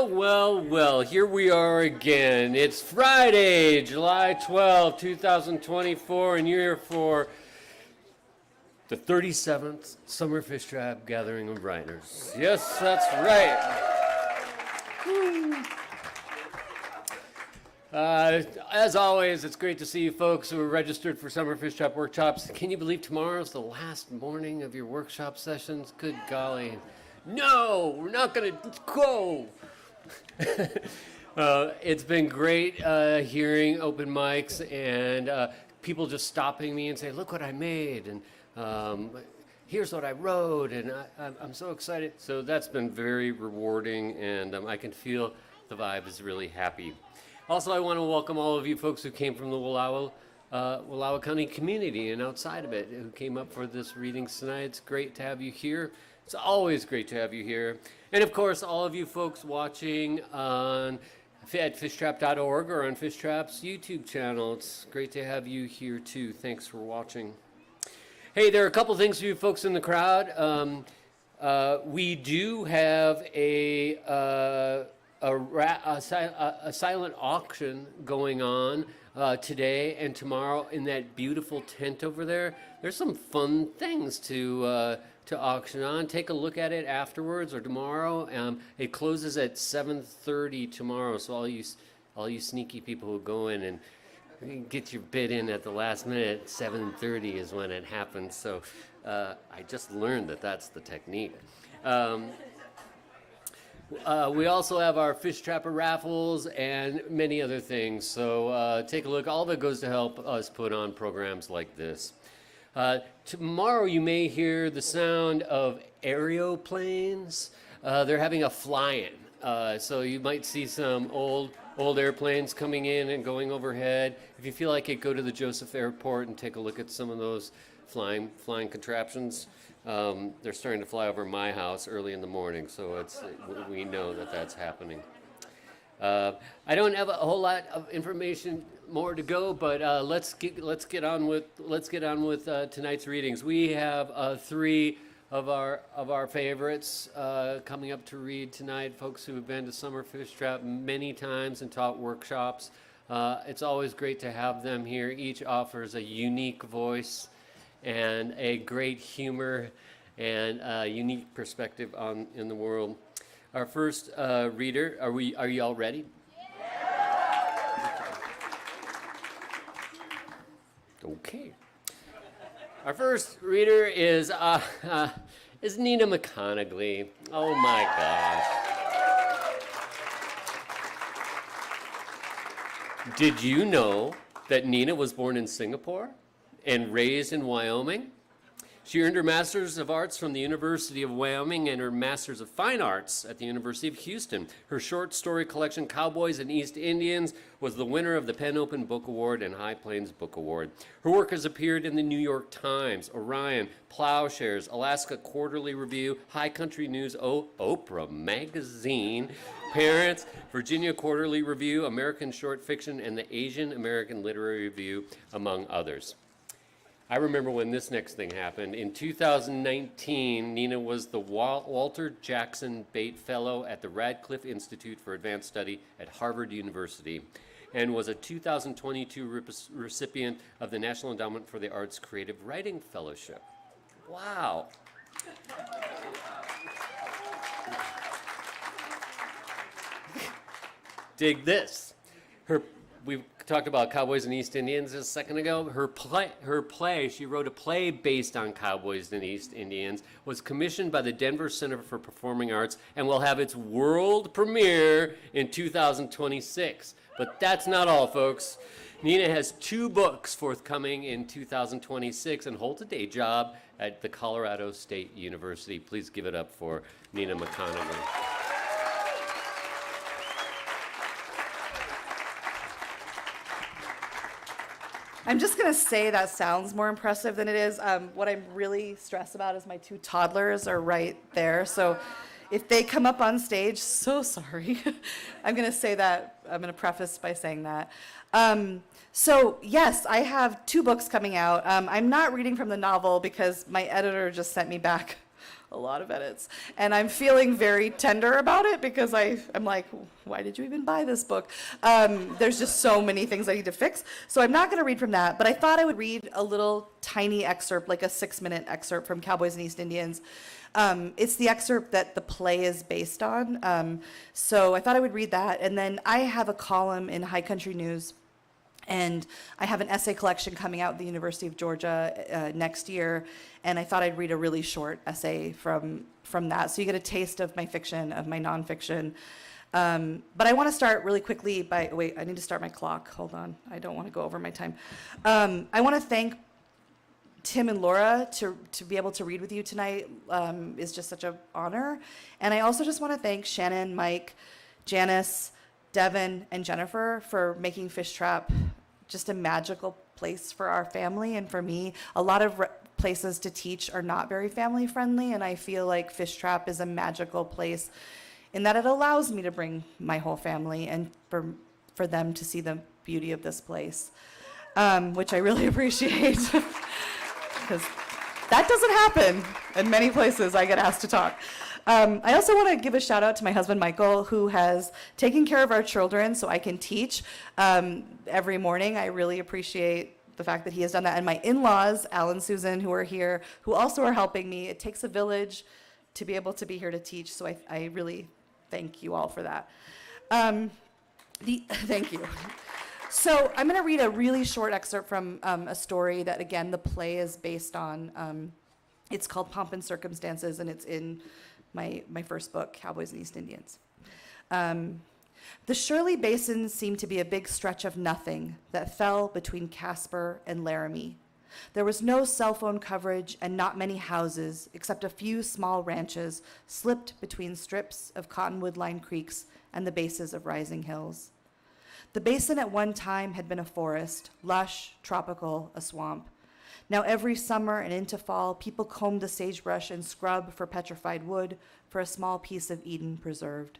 Well, here we are again. It's Friday, July 12, 2024, and you're here for the 37th Summer Fishtrap Gathering of Writers. Yes, that's right. As always, it's great to see you folks who are registered for Summer Fishtrap workshops. Can you believe tomorrow's the last morning of your workshop sessions? Good golly. No, we're not going to go. It's been great hearing open mics and people just stopping me and saying, look what I made, and here's what I wrote, and I'm so excited. So that's been very rewarding, and I can feel the vibe is really happy. Also, I want to welcome all of you folks who came from the Wallowa County community and outside of it, who came up for this reading tonight. It's great to have you here. It's always great to have you here. And of course, all of you folks watching at fishtrap.org or on Fishtrap's YouTube channel. It's great to have you here too. Thanks for watching. Hey, there are a couple things for you folks in the crowd. We do have a silent auction going on today and tomorrow in that beautiful tent over there. There's some fun things to auction on. Take a look at it afterwards or tomorrow. It closes at 7:30 tomorrow, so all you sneaky people who go in and get your bid in at the last minute, 7:30 is when it happens. So I just learned that that's the technique. We also have our Fish Trapper raffles and many other things. So take a look. All of it goes to help us put on programs like this. Tomorrow you may hear the sound of aeroplanes. They're having a fly-in. So you might see some old airplanes coming in and going overhead. If you feel like it, go to the Joseph Airport and take a look at some of those flying contraptions. They're starting to fly over my house early in the morning, so we know that that's happening. I don't have a whole lot of information more to go, but let's get on with tonight's readings. We have three of our favorites coming up to read tonight. Folks who have been to Summer Fish Trap many times and taught workshops. It's always great to have them here. Each offers a unique voice and a great humor and unique perspective in the world. Our first reader, are you all ready? Okay. Our first reader is Nina McConigley. Oh my gosh. Did you know that Nina was born in Singapore and raised in Wyoming? She earned her Master's of Arts from the University of Wyoming and her Master's of Fine Arts at the University of Houston. Her short story collection, Cowboys and East Indians, was the winner of the Penn Open Book Award and High Plains Book Award. Her work has appeared in the New York Times, Orion, Plowshares, Alaska Quarterly Review, High Country News, Oprah Magazine, Parents, Virginia Quarterly Review, American Short Fiction, and the Asian American Literary Review, among others. I remember when this next thing happened. In 2019, Nina was the Walter Jackson Bate Fellow at the Radcliffe Institute for Advanced Study at Harvard University and was a 2022 recipient of the National Endowment for the Arts Creative Writing Fellowship. Wow. Dig this. We talked about Cowboys and East Indians a second ago. Her play, she wrote a play based on Cowboys and East Indians, was commissioned by the Denver Center for Performing Arts and will have its world premiere in 2026. But that's not all, folks. Nina has 2 books forthcoming in 2026 and holds a day job at the Colorado State University. Please give it up for Nina McConigley. I'm just going to say that sounds more impressive than it is. What I'm really stressed about is my 2 toddlers are right there. So if they come up on stage, so sorry. I'm going to say that. I'm going to preface by saying that. So yes, I have 2 books coming out. I'm not reading from the novel because my editor just sent me back a lot of edits. And I'm feeling very tender about it because I'm like, why did you even buy this book? There's just so many things I need to fix. So I'm not going to read from that, but I thought I would read a little tiny excerpt, like a 6-minute excerpt from Cowboys and East Indians. It's the excerpt that the play is based on. So I thought I would read that. And then I have a column in High Country News, and I have an essay collection coming out at the University of Georgia next year, and I thought I'd read a really short essay from that, so you get a taste of my fiction, of my nonfiction. But I want to start really quickly by, wait, I need to start my clock. Hold on, I don't want to go over my time. I want to thank Tim and Laura to be able to read with you tonight is just such an honor. And I also just want to thank Shannon, Mike, Janice, Devin, and Jennifer for making Fishtrap just a magical place for our family and for me. A lot of places to teach are not very family friendly, and I feel like Fishtrap is a magical place in that it allows me to bring my whole family and for them to see the beauty of this place, which I really appreciate because that doesn't happen in many places I get asked to talk. I also want to give a shout out to my husband, Michael, who has taken care of our children so I can teach every morning. I really appreciate the fact that he has done that. And my in-laws, Al and Susan, who are here, who also are helping me. It takes a village to be able to be here to teach, so I really thank you all for that. Thank you. So I'm going to read a really short excerpt from a story that, again, the play is based on. It's called Pomp and Circumstances, and it's in my first book, Cowboys and East Indians. The Shirley Basin seemed to be a big stretch of nothing that fell between Casper and Laramie. There was no cell phone coverage and not many houses, except a few small ranches slipped between strips of cottonwood-lined creeks and the bases of rising hills. The basin at one time had been a forest, lush, tropical, a swamp. Now every summer and into fall, people combed the sagebrush and scrub for petrified wood for a small piece of Eden preserved.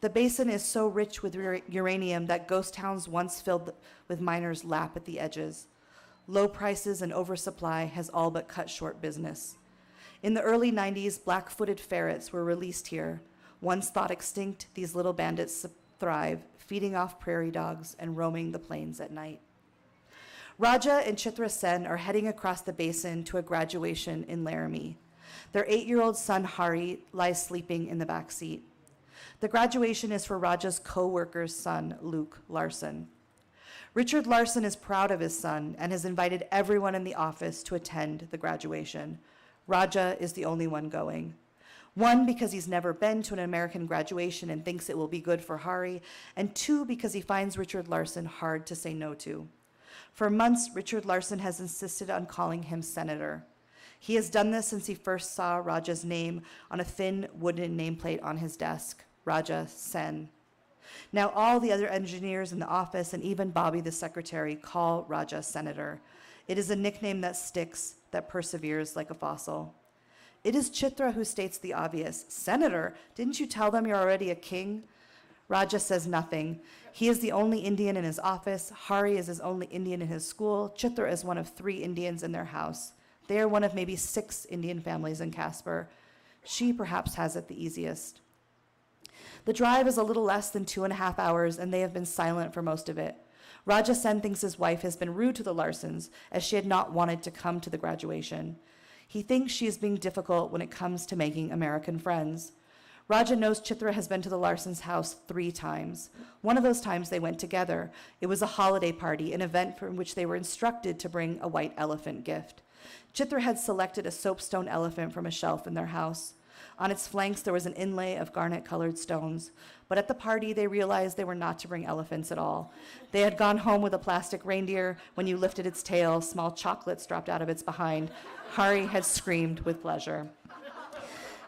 The basin is so rich with uranium that ghost towns once filled with miners lap at the edges. Low prices and oversupply has all but cut short business. In the early 90s, black-footed ferrets were released here. Once thought extinct, these little bandits thrive, feeding off prairie dogs and roaming the plains at night. Raja and Chitra Sen are heading across the basin to a graduation in Laramie. Their 8-year-old son, Hari, lies sleeping in the back seat. The graduation is for Raja's co-worker's son, Luke Larson. Richard Larson is proud of his son and has invited everyone in the office to attend the graduation. Raja is the only one going. One, because he's never been to an American graduation and thinks it will be good for Hari, and two, because he finds Richard Larson hard to say no to. For months, Richard Larson has insisted on calling him Senator. He has done this since he first saw Raja's name on a thin wooden nameplate on his desk, Raja Sen. Now all the other engineers in the office and even Bobby, the secretary, call Raja Senator. It is a nickname that sticks, that perseveres like a fossil. It is Chitra who states the obvious. Senator, didn't you tell them you're already a king? Raja says nothing. He is the only Indian in his office. Hari is his only Indian in his school. Chitra is one of 3 Indians in their house. They are one of maybe 6 Indian families in Casper. She perhaps has it the easiest. The drive is a little less than 2.5 hours, and they have been silent for most of it. Raja Sen thinks his wife has been rude to the Larsons, as she had not wanted to come to the graduation. He thinks she is being difficult when it comes to making American friends. Raja knows Chitra has been to the Larsons' house 3 times. One of those times they went together. It was a holiday party, an event from which they were instructed to bring a white elephant gift. Chitra had selected a soapstone elephant from a shelf in their house. On its flanks there was an inlay of garnet-colored stones. But at the party they realized they were not to bring elephants at all. They had gone home with a plastic reindeer. When you lifted its tail, small chocolates dropped out of its behind. Hari had screamed with pleasure.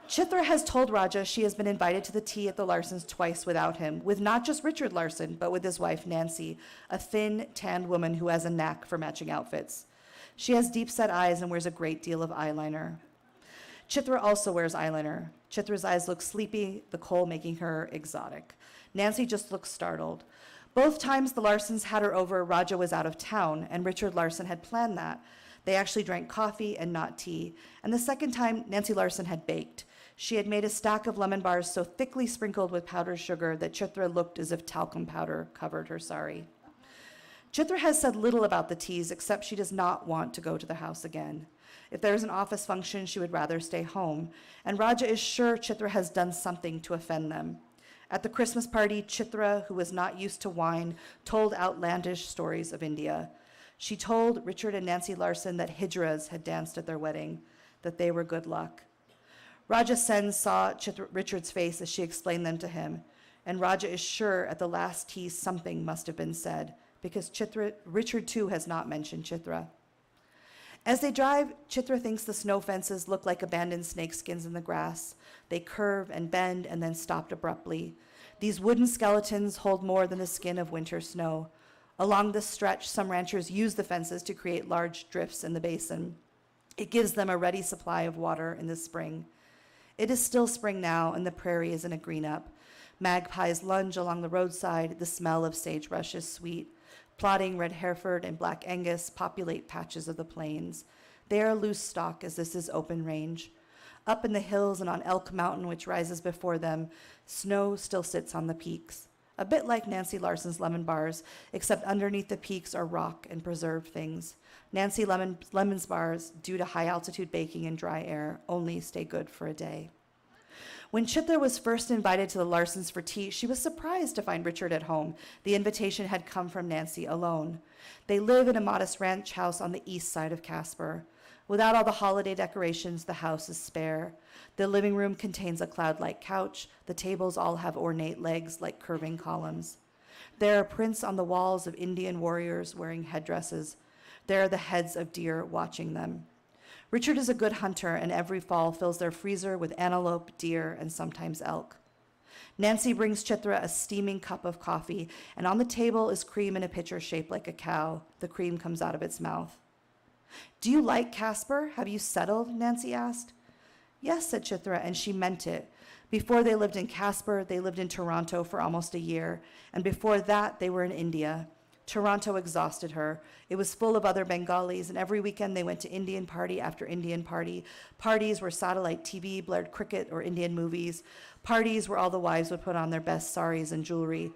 Chitra has told Raja she has been invited to the tea at the Larsons twice without him, with not just Richard Larson, but with his wife Nancy, a thin, tanned woman who has a knack for matching outfits. She has deep-set eyes and wears a great deal of eyeliner. Chitra also wears eyeliner. Chitra's eyes look sleepy, the kohl making her exotic. Nancy just looks startled. Both times the Larsons had her over, Raja was out of town, and Richard Larson had planned that. They actually drank coffee and not tea. And the second time, Nancy Larson had baked. She had made a stack of lemon bars so thickly sprinkled with powdered sugar that Chitra looked as if talcum powder covered her sari. Chitra has said little about the teas, except she does not want to go to the house again. If there is an office function, she would rather stay home. And Raja is sure Chitra has done something to offend them. At the Christmas party, Chitra, who was not used to wine, told outlandish stories of India. She told Richard and Nancy Larson that hijras had danced at their wedding, that they were good luck. Raja Sen saw Richard's face as she explained them to him, and Raja is sure at the last tea something must have been said, because Richard too has not mentioned Chitra. As they drive, Chitra thinks the snow fences look like abandoned snakeskins in the grass. They curve and bend and then stopped abruptly. These wooden skeletons hold more than the skin of winter snow. Along this stretch, some ranchers use the fences to create large drifts in the basin. It gives them a ready supply of water in the spring. It is still spring now, and the prairie is in a green-up. Magpies lunge along the roadside. The smell of sagebrush is sweet. Plodding red Hereford and black Angus populate patches of the plains. They are loose stock, as this is open range. Up in the hills and on Elk Mountain, which rises before them, snow still sits on the peaks. A bit like Nancy Larson's lemon bars, except underneath the peaks are rock and preserved things. Nancy Lemon's bars, due to high-altitude baking and dry air, only stay good for a day. When Chitra was first invited to the Larsons for tea, she was surprised to find Richard at home. The invitation had come from Nancy alone. They live in a modest ranch house on the east side of Casper. Without all the holiday decorations, the house is spare. The living room contains a cloud-like couch. The tables all have ornate legs like curving columns. There are prints on the walls of Indian warriors wearing headdresses. There are the heads of deer watching them. Richard is a good hunter, and every fall fills their freezer with antelope, deer, and sometimes elk. Nancy brings Chitra a steaming cup of coffee, and on the table is cream in a pitcher shaped like a cow. The cream comes out of its mouth. "Do you like Casper? Have you settled?" Nancy asked. "Yes," said Chitra, and she meant it. Before they lived in Casper, they lived in Toronto for almost a year, and before that, they were in India. Toronto exhausted her. It was full of other Bengalis, and every weekend they went to Indian party after Indian party, parties where satellite TV blared cricket or Indian movies, parties where all the wives would put on their best saris and jewelry.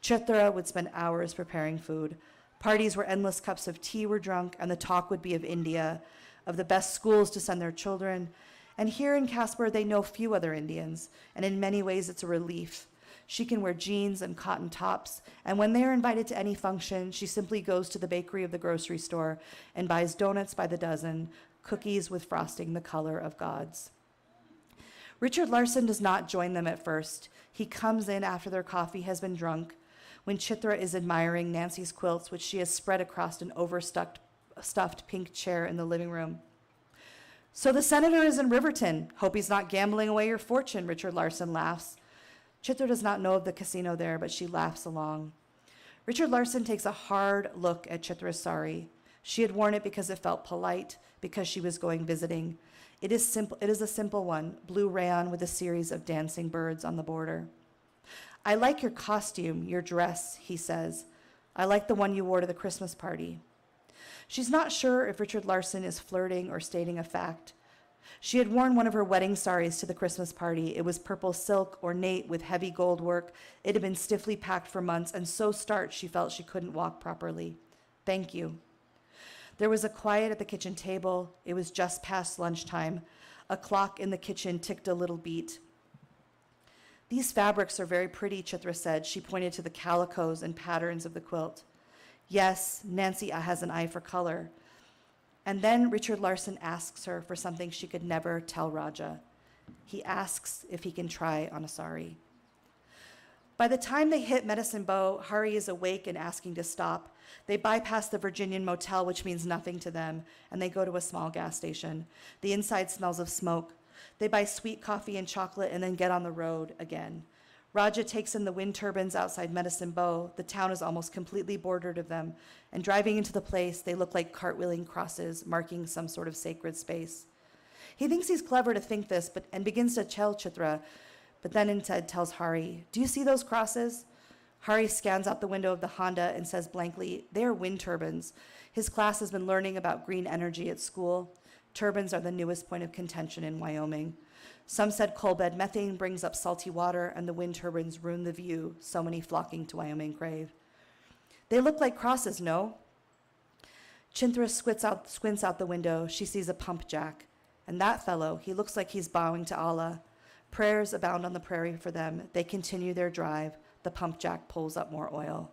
Chitra would spend hours preparing food. Parties where endless cups of tea were drunk, and the talk would be of India, of the best schools to send their children. And here in Casper, they know few other Indians, and in many ways it's a relief. She can wear jeans and cotton tops, and when they are invited to any function, she simply goes to the bakery of the grocery store and buys donuts by the dozen, cookies with frosting the color of God's. Richard Larson does not join them at first. He comes in after their coffee has been drunk, when Chitra is admiring Nancy's quilts, which she has spread across an stuffed pink chair in the living room. "So the senator is in Riverton. Hope he's not gambling away your fortune," Richard Larson laughs. Chitra does not know of the casino there, but she laughs along. Richard Larson takes a hard look at Chitra's sari. She had worn it because it felt polite, because she was going visiting. It is a simple one, blue rayon with a series of dancing birds on the border. "I like your costume, your dress," he says. "I like the one you wore to the Christmas party." She's not sure if Richard Larson is flirting or stating a fact. She had worn one of her wedding saris to the Christmas party. It was purple silk, ornate with heavy gold work. It had been stiffly packed for months, and so starched she felt she couldn't walk properly. "Thank you." There was a quiet at the kitchen table. It was just past lunchtime. A clock in the kitchen ticked a little beat. "These fabrics are very pretty," Chitra said. She pointed to the calicos and patterns of the quilt. Yes, Nancy has an eye for color. And then Richard Larson asks her for something she could never tell Raja. He asks if he can try on a sari. By the time they hit Medicine Bow, Hari is awake and asking to stop. They bypass the Virginian motel, which means nothing to them, and they go to a small gas station. The inside smells of smoke. They buy sweet coffee and chocolate and then get on the road again. Raja takes in the wind turbines outside Medicine Bow. The town is almost completely bordered of them, and driving into the place, they look like cartwheeling crosses marking some sort of sacred space. He thinks he's clever to think this, and begins to tell Chitra, but then instead tells Hari, "Do you see those crosses? Hari scans out the window of the Honda and says blankly, "They are wind turbines." His class has been learning about green energy at school. Turbines are the newest point of contention in Wyoming. Some said coal bed methane brings up salty water, and the wind turbines ruin the view, so many flocking to Wyoming crave. "They look like crosses, no?" Chinthra squints out the window. She sees a pump jack. And that fellow, he looks like he's bowing to Allah. Prayers abound on the prairie for them. They continue their drive. The pump jack pulls up more oil.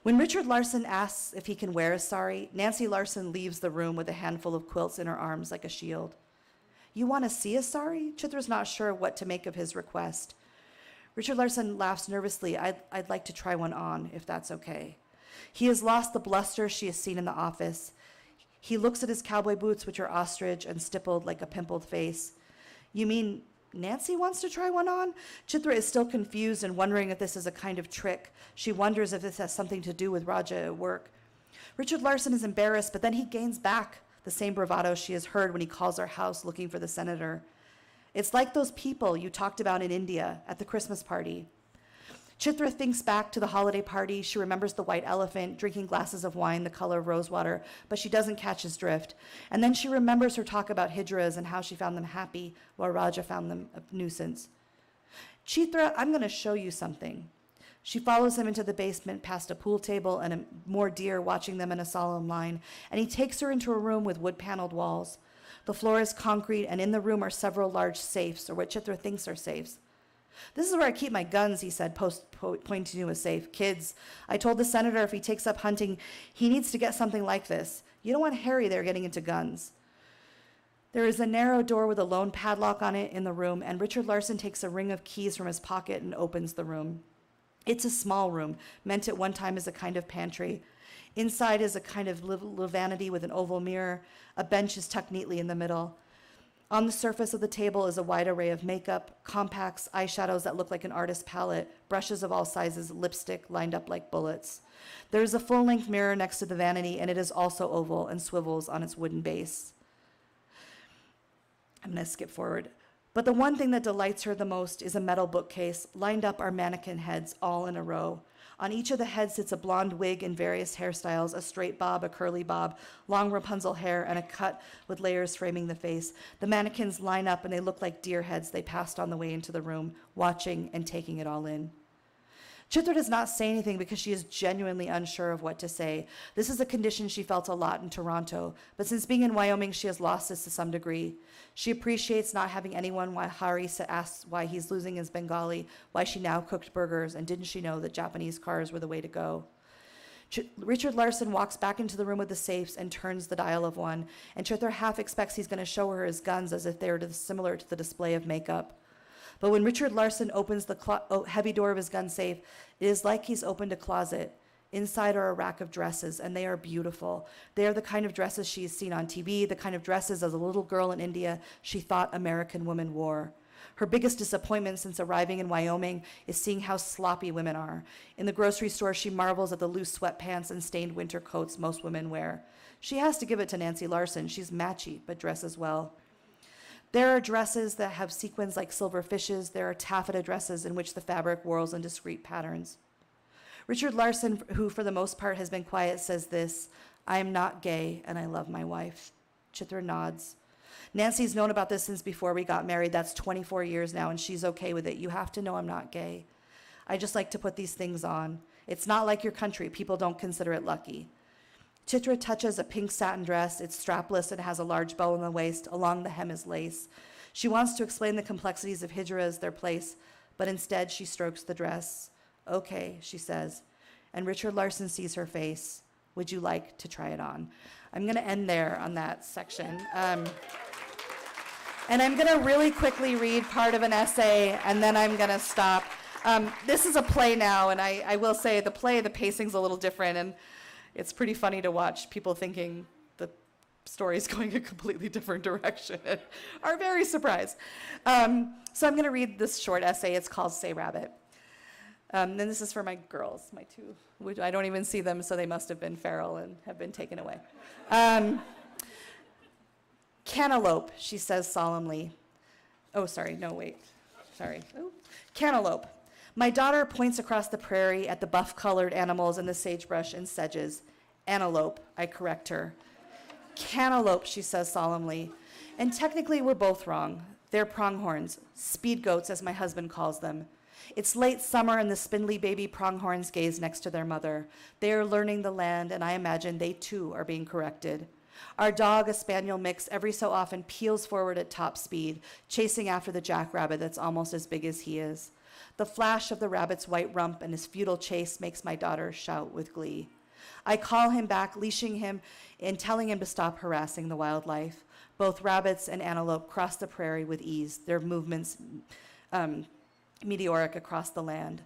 When Richard Larson asks if he can wear a sari, Nancy Larson leaves the room with a handful of quilts in her arms like a shield. "You want to see a sari?" Chitra's not sure what to make of his request. Richard Larson laughs nervously. I'd like to try one on, if that's okay." He has lost the bluster she has seen in the office. He looks at his cowboy boots, which are ostrich and stippled like a pimpled face. "You mean Nancy wants to try one on?" Chitra is still confused and wondering if this is a kind of trick. She wonders if this has something to do with Raja at work. Richard Larson is embarrassed, but then he gains back the same bravado she has heard when he calls her house looking for the senator. "It's like those people you talked about in India at the Christmas party." Chitra thinks back to the holiday party. She remembers the white elephant drinking glasses of wine the color of rosewater, but she doesn't catch his drift. And then she remembers her talk about hijras and how she found them happy while Raja found them a nuisance. "Chitra, I'm going to show you something." She follows him into the basement past a pool table and more deer watching them in a solemn line, and he takes her into a room with wood-paneled walls. The floor is concrete, and in the room are several large safes, or what Chitra thinks are safes. "This is where I keep my guns," he said, pointing to a safe. "Kids, I told the senator if he takes up hunting, he needs to get something like this. You don't want Harry there getting into guns." There is a narrow door with a lone padlock on it in the room, and Richard Larson takes a ring of keys from his pocket and opens the room. It's a small room, meant at one time as a kind of pantry. Inside is a kind of little vanity with an oval mirror. A bench is tucked neatly in the middle. On the surface of the table is a wide array of makeup, compacts, eyeshadows that look like an artist's palette, brushes of all sizes, lipstick lined up like bullets. There is a full-length mirror next to the vanity, and it is also oval and swivels on its wooden base. I'm going to skip forward. But the one thing that delights her the most is a metal bookcase. Lined up are mannequin heads, all in a row. On each of the heads sits a blonde wig in various hairstyles, a straight bob, a curly bob, long Rapunzel hair, and a cut with layers framing the face. The mannequins line up and they look like deer heads they passed on the way into the room, watching and taking it all in. Chitra does not say anything because she is genuinely unsure of what to say. This is a condition she felt a lot in Toronto, but since being in Wyoming, she has lost this to some degree. She appreciates not having anyone while Hari asks why he's losing his Bengali, why she now cooked burgers, and didn't she know that Japanese cars were the way to go. Richard Larson walks back into the room with the safes and turns the dial of one, and Chitra half expects he's going to show her his guns as if they were similar to the display of makeup. But when Richard Larson opens the heavy door of his gun safe, it is like he's opened a closet. Inside are a rack of dresses, and they are beautiful. They are the kind of dresses she has seen on TV, the kind of dresses as a little girl in India she thought American women wore. Her biggest disappointment since arriving in Wyoming is seeing how sloppy women are. In the grocery store, she marvels at the loose sweatpants and stained winter coats most women wear. She has to give it to Nancy Larson. She's matchy, but dresses well. There are dresses that have sequins like silver fishes. There are taffeta dresses in which the fabric whirls in discrete patterns. Richard Larson, who for the most part has been quiet, says this: "I am not gay and I love my wife." Chitra nods. "Nancy's known about this since before we got married. That's 24 years now, and she's okay with it. You have to know I'm not gay. I just like to put these things on. It's not like your country. People don't consider it lucky." Chitra touches a pink satin dress. It's strapless and has a large bow on the waist. Along the hem is lace. She wants to explain the complexities of hijras, their place, but instead she strokes the dress. "Okay," she says, and Richard Larson sees her face. "Would you like to try it on?" I'm going to end there on that section. And I'm going to really quickly read part of an essay, and then I'm going to stop. This is a play now, and I will say the pacing's a little different, and it's pretty funny to watch people thinking the story's going a completely different direction and are very surprised. So I'm going to read this short essay. It's called Say Rabbit. And this is for my girls, my two, which I don't even see them, so they must have been feral and have been taken away. "Cantaloupe," she says solemnly. Oh, sorry, no, wait. Sorry. Ooh. "Cantaloupe. My daughter points across the prairie at the buff-colored animals in the sagebrush and sedges. Antelope, I correct her. Cantaloupe, she says solemnly. And technically, we're both wrong. They're pronghorns, speed goats, as my husband calls them. It's late summer, and the spindly baby pronghorns gaze next to their mother. They are learning the land, and I imagine they too are being corrected. Our dog, a spaniel mix, every so often peels forward at top speed, chasing after the jackrabbit that's almost as big as he is. The flash of the rabbit's white rump and his futile chase makes my daughter shout with glee. I call him back, leashing him and telling him to stop harassing the wildlife. Both rabbits and antelope cross the prairie with ease, their movements meteoric across the land.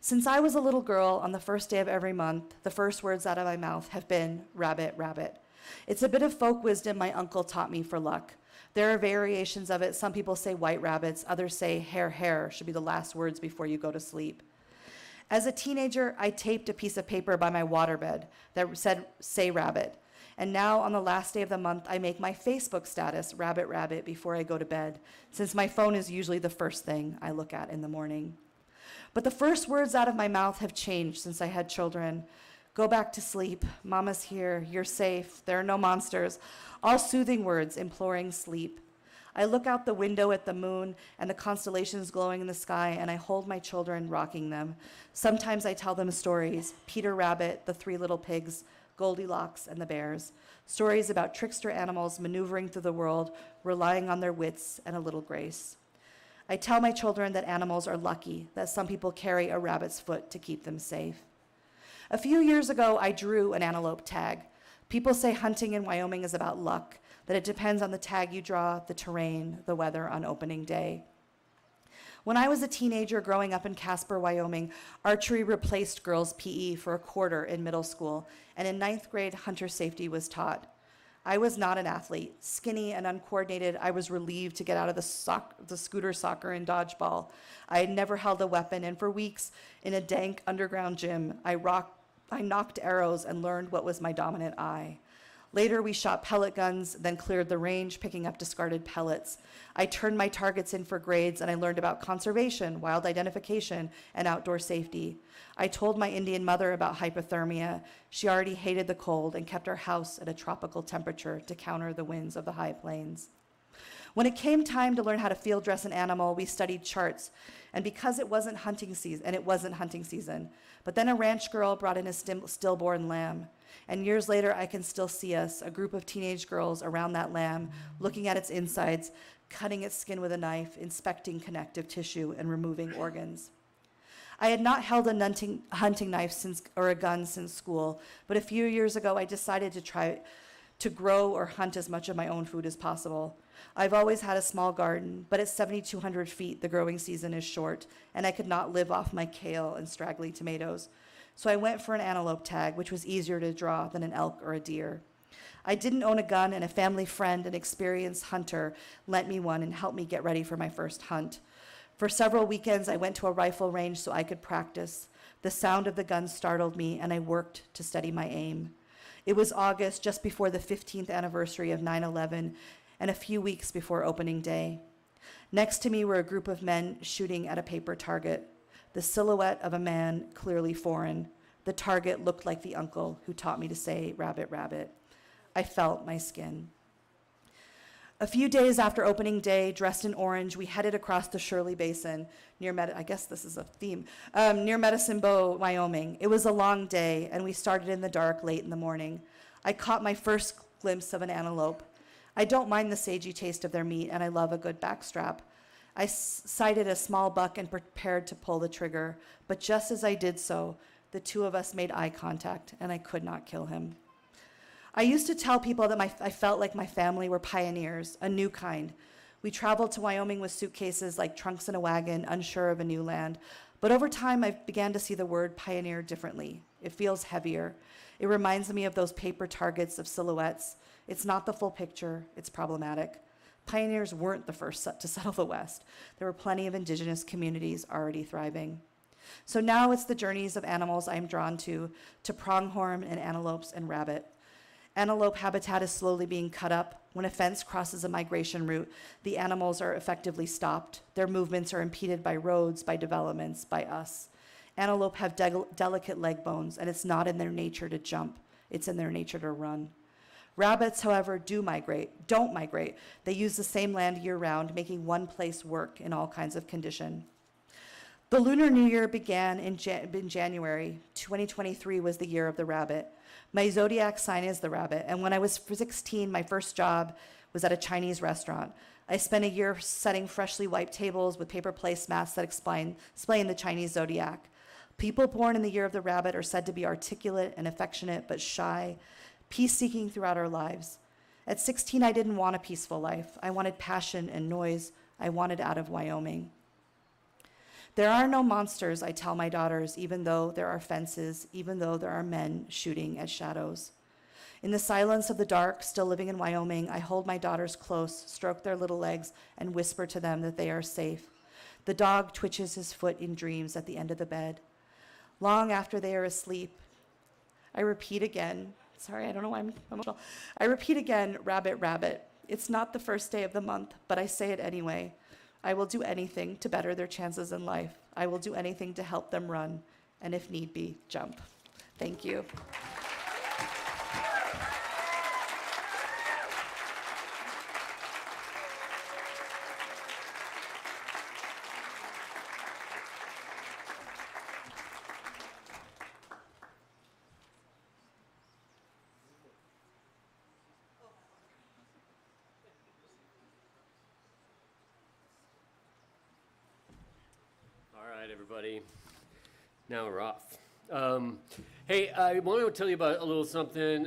Since I was a little girl, on the first day of every month, the first words out of my mouth have been, rabbit, rabbit. It's a bit of folk wisdom my uncle taught me for luck. There are variations of it. Some people say white rabbits, others say hare, hare should be the last words before you go to sleep. As a teenager, I taped a piece of paper by my waterbed that said, say rabbit. And now, on the last day of the month, I make my Facebook status, rabbit, rabbit, before I go to bed, since my phone is usually the first thing I look at in the morning. But the first words out of my mouth have changed since I had children. Go back to sleep. Mama's here. You're safe. There are no monsters. All soothing words imploring sleep. I look out the window at the moon and the constellations glowing in the sky, and I hold my children, rocking them. Sometimes I tell them stories. Peter Rabbit, the Three Little Pigs, Goldilocks, and the Bears. Stories about trickster animals maneuvering through the world, relying on their wits and a little grace. I tell my children that animals are lucky, that some people carry a rabbit's foot to keep them safe. A few years ago, I drew an antelope tag. People say hunting in Wyoming is about luck, that it depends on the tag you draw, the terrain, the weather on opening day. When I was a teenager growing up in Casper, Wyoming, archery replaced girls' PE for a quarter in middle school, and in 9th grade, hunter safety was taught. I was not an athlete. Skinny and uncoordinated, I was relieved to get out of the scooter soccer and dodgeball. I had never held a weapon, and for weeks, in a dank underground gym, I knocked arrows and learned what was my dominant eye. Later, we shot pellet guns, then cleared the range, picking up discarded pellets. I turned my targets in for grades, and I learned about conservation, wild identification, and outdoor safety. I told my Indian mother about hypothermia. She already hated the cold and kept our house at a tropical temperature to counter the winds of the high plains. When it came time to learn how to field dress an animal, we studied charts. And because it wasn't hunting season, but then a ranch girl brought in a stillborn lamb. And years later, I can still see us, a group of teenage girls around that lamb, looking at its insides, cutting its skin with a knife, inspecting connective tissue, and removing organs. I had not held a hunting knife or a gun since school, but a few years ago, I decided to try to grow or hunt as much of my own food as possible. I've always had a small garden, but at 7,200 feet, the growing season is short, and I could not live off my kale and straggly tomatoes. So I went for an antelope tag, which was easier to draw than an elk or a deer. I didn't own a gun, and a family friend, an experienced hunter, lent me one and helped me get ready for my first hunt. For several weekends, I went to a rifle range so I could practice. The sound of the gun startled me, and I worked to steady my aim. It was August, just before the 15th anniversary of 9/11, and a few weeks before opening day. Next to me were a group of men shooting at a paper target. The silhouette of a man, clearly foreign. The target looked like the uncle who taught me to say, rabbit, rabbit. I felt my skin. A few days after opening day, dressed in orange, we headed across the Shirley Basin near Medicine Bow, Wyoming. It was a long day, and we started in the dark late in the morning. I caught my first glimpse of an antelope. I don't mind the sagey taste of their meat, and I love a good backstrap. I sighted a small buck and prepared to pull the trigger, but just as I did so, the two of us made eye contact, and I could not kill him. I used to tell people that I felt like my family were pioneers, a new kind. We traveled to Wyoming with suitcases like trunks in a wagon, unsure of a new land. But over time, I began to see the word pioneer differently. It feels heavier. It reminds me of those paper targets of silhouettes. It's not the full picture. It's problematic. Pioneers weren't the first to settle the West. There were plenty of indigenous communities already thriving. So now it's the journeys of animals I'm drawn to pronghorn and antelopes and rabbit. Antelope habitat is slowly being cut up. When a fence crosses a migration route, the animals are effectively stopped. Their movements are impeded by roads, by developments, by us. Antelope have delicate leg bones, and it's not in their nature to jump. It's in their nature to run. Rabbits, however, don't migrate. They use the same land year-round, making one place work in all kinds of condition. The Lunar New Year began in January. 2023 was the year of the rabbit. My zodiac sign is the rabbit, and when I was 16, my first job was at a Chinese restaurant. I spent a year setting freshly wiped tables with paper placemats that explain the Chinese zodiac. People born in the year of the rabbit are said to be articulate and affectionate, but shy, peace-seeking throughout our lives. At 16, I didn't want a peaceful life. I wanted passion and noise. I wanted out of Wyoming. There are no monsters, I tell my daughters, even though there are fences, even though there are men shooting at shadows. In the silence of the dark, still living in Wyoming, I hold my daughters close, stroke their little legs, and whisper to them that they are safe. The dog twitches his foot in dreams at the end of the bed. Long after they are asleep, I repeat again, sorry, I don't know why I'm emotional. I repeat again, rabbit, rabbit. It's not the first day of the month, but I say it anyway. I will do anything to better their chances in life. I will do anything to help them run, and if need be, jump. Thank you. Everybody. Now we're off. Hey, I want to tell you about a little something.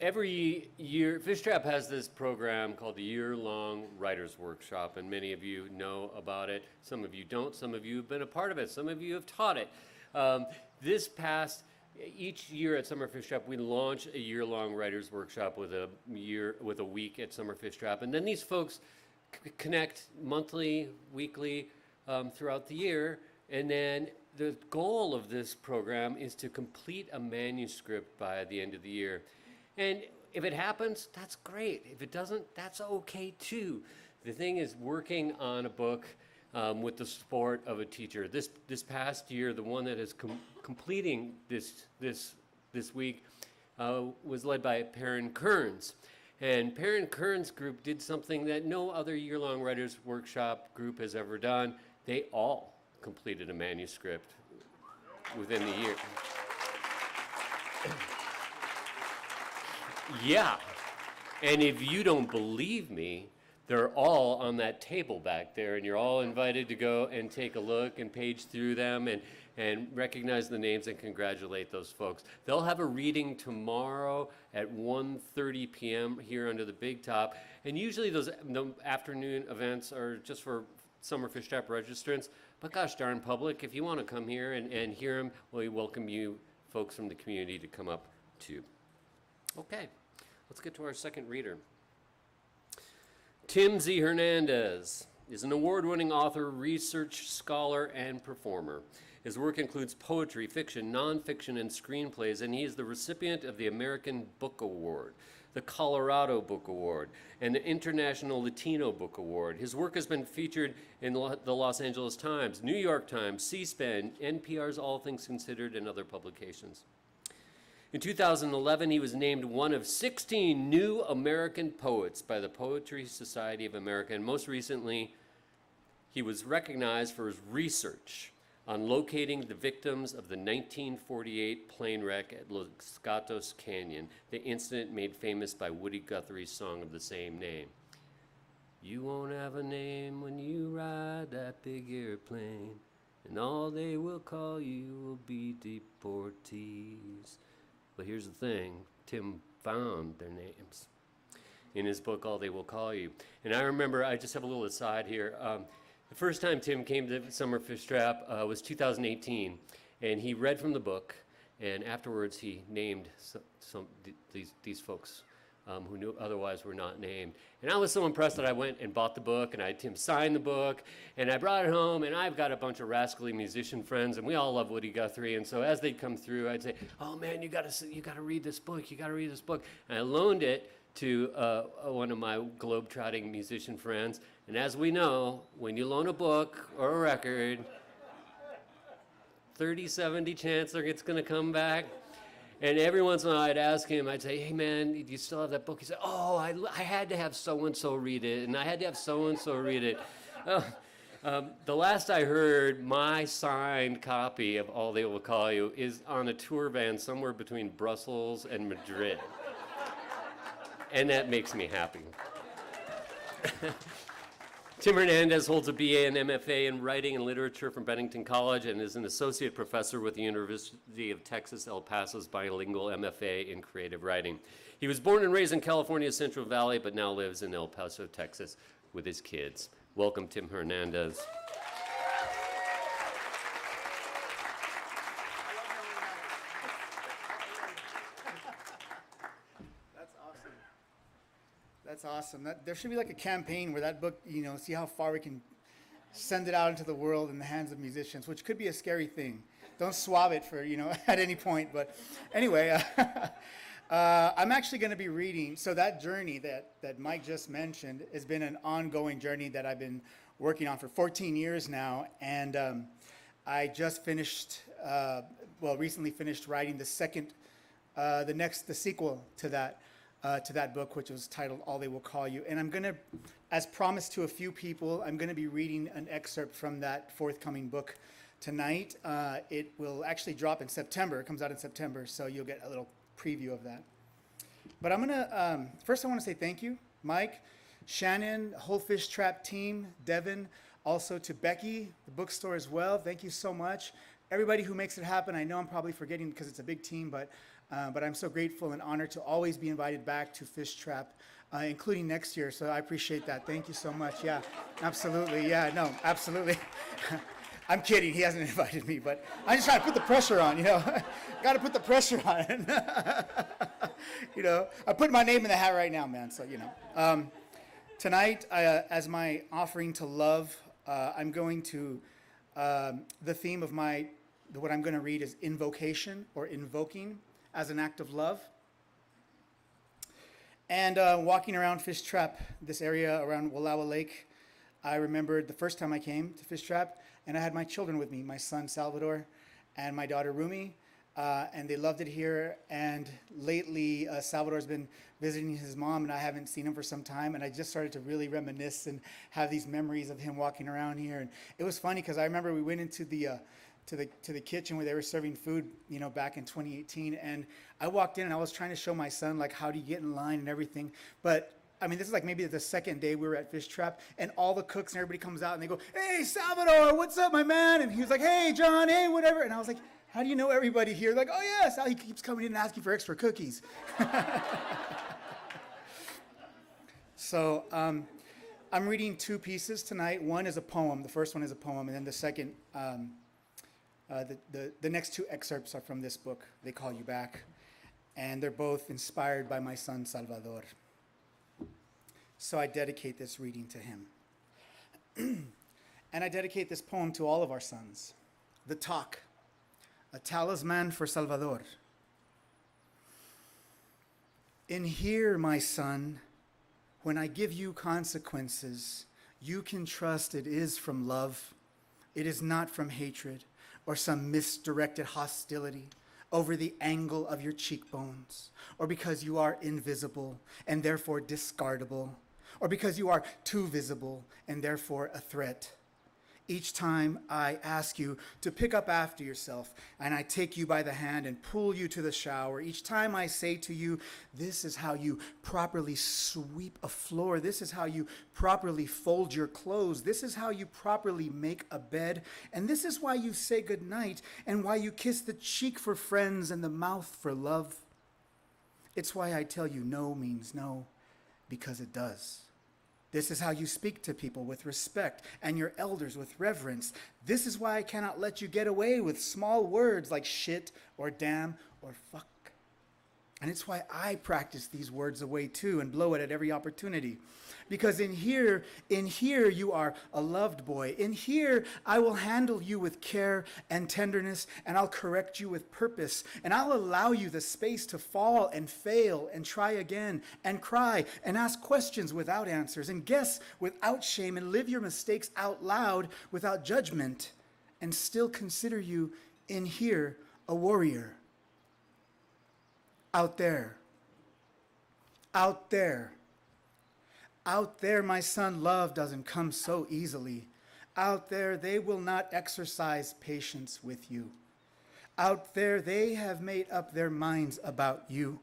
Every year, Fishtrap has this program called the Year-Long Writers Workshop, and many of you know about it. Some of you don't. Some of you have been a part of it. Some of you have taught it. Each year at Summer Fishtrap, we launch a year-long writers workshop with a week at Summer Fishtrap, and then these folks connect monthly, weekly, throughout the year, and then the goal of this program is to complete a manuscript by the end of the year. And if it happens, that's great. If it doesn't, that's okay too. The thing is working on a book with the support of a teacher. This past year, the one that is completing this week was led by Perrin Kearns. And Perrin Kearns' group did something that no other year-long writers workshop group has ever done. They all completed a manuscript within the year. Yeah, and if you don't believe me, they're all on that table back there, and you're all invited to go and take a look and page through them and recognize the names and congratulate those folks. They'll have a reading tomorrow at 1:30 p.m. here under the big top, and usually the afternoon events are just for Summer Fishtrap registrants, but gosh darn public, if you want to come here and hear them, we welcome you folks from the community to come up too. Okay, let's get to our second reader. Tim Z. Hernandez is an award-winning author, research scholar, and performer. His work includes poetry, fiction, nonfiction, and screenplays, and he is the recipient of the American Book Award, the Colorado Book Award, and the International Latino Book Award. His work has been featured in the Los Angeles Times, New York Times, C-SPAN, NPR's All Things Considered, and other publications. In 2011, he was named one of 16 new American poets by the Poetry Society of America, and most recently, he was recognized for his research on locating the victims of the 1948 plane wreck at Los Gatos Canyon, the incident made famous by Woody Guthrie's song of the same name. You won't have a name when you ride that big airplane, and all they will call you will be deportees. But here's the thing, Tim found their names in his book, All They Will Call You. And I remember, I just have a little aside here, the first time Tim came to Summer Fishtrap was 2018, and he read from the book, and afterwards he named these folks who otherwise were not named. And I was so impressed that I went and bought the book, and I had Tim sign the book, and I brought it home, and I've got a bunch of rascally musician friends, and we all love Woody Guthrie, and so as they'd come through, I'd say, oh man, you gotta read this book, you gotta read this book. And I loaned it to one of my globe-trotting musician friends, and as we know, when you loan a book or a record, 30-70 chance it's gonna come back. And every once in a while I'd ask him, I'd say, hey man, do you still have that book? He said, oh, I had to have so-and-so read it, and I had to have so-and-so read it. The last I heard, my signed copy of All They Will Call You is on a tour van somewhere between Brussels and Madrid. And that makes me happy. Tim Hernandez holds a BA and MFA in Writing and Literature from Bennington College and is an associate professor with the University of Texas El Paso's bilingual MFA in creative writing. He was born and raised in California's Central Valley, but now lives in El Paso, Texas, with his kids. Welcome, Tim Hernandez. That's awesome. There should be like a campaign where that book, see how far we can send it out into the world in the hands of musicians, which could be a scary thing. Don't swab it for, at any point. But anyway, I'm actually going to be reading. So that journey that Mike just mentioned has been an ongoing journey that I've been working on for 14 years now. And I just finished, recently finished writing the sequel to that book, which was titled All They Will Call You. And I'm going to, as promised to a few people, I'm going to be reading an excerpt from that forthcoming book tonight. It will actually drop in September. It comes out in September, so you'll get a little preview of that. But I'm going to, first I want to say thank you, Mike, Shannon, whole Fishtrap team, Devin, also to Becky, the bookstore as well. Thank you so much. Everybody who makes it happen. I know I'm probably forgetting because it's a big team, but I'm so grateful and honored to always be invited back to Fishtrap, including next year. So I appreciate that. Thank you so much. Yeah, absolutely. Yeah, no, absolutely. I'm kidding. He hasn't invited me, but I'm just trying to put the pressure on, Got to put the pressure on. I put my name in the hat right now, man. So, tonight, as my offering to love, I'm going to, the theme of what I'm going to read is invocation or invoking as an act of love. And walking around Fishtrap, this area around Wallowa Lake, I remembered the first time I came to Fishtrap, and I had my children with me, my son Salvador and my daughter Rumi, and they loved it here. And lately, Salvador's been visiting his mom, and I haven't seen him for some time, and I just started to really reminisce and have these memories of him walking around here. And it was funny because I remember we went into the kitchen where they were serving food, back in 2018. And I walked in and I was trying to show my son, like, how do you get in line and everything. But I mean, this is like maybe the second day we were at Fishtrap, and all the cooks and everybody comes out and they go, hey, Salvador, what's up, my man? And he was like, hey, John, hey, whatever. And I was like, how do you know everybody here? Like, oh yes, he keeps coming in and asking for extra cookies. So I'm reading two pieces tonight. One is a poem. The first one is a poem, and then the second, the next two excerpts are from this book, They Call You Back, and they're both inspired by my son Salvador. So I dedicate this reading to him. And I dedicate this poem to all of our sons. The Talk, a talisman for Salvador. In here, my son, when I give you consequences, you can trust it is from love. It is not from hatred or some misdirected hostility over the angle of your cheekbones, or because you are invisible and therefore discardable, or because you are too visible and therefore a threat. Each time I ask you to pick up after yourself, and I take you by the hand and pull you to the shower, each time I say to you, this is how you properly sweep a floor, this is how you properly fold your clothes, this is how you properly make a bed, and this is why you say goodnight, and why you kiss the cheek for friends and the mouth for love. It's why I tell you no means no, because it does. This is how you speak to people with respect and your elders with reverence. This is why I cannot let you get away with small words like shit or damn or fuck. And it's why I practice these words away too and blow it at every opportunity. Because in here you are a loved boy. In here, I will handle you with care and tenderness, and I'll correct you with purpose. And I'll allow you the space to fall and fail and try again and cry and ask questions without answers and guess without shame and live your mistakes out loud without judgment and still consider you in here a warrior. Out there, my son, love doesn't come so easily. Out there, they will not exercise patience with you. Out there, they have made up their minds about you.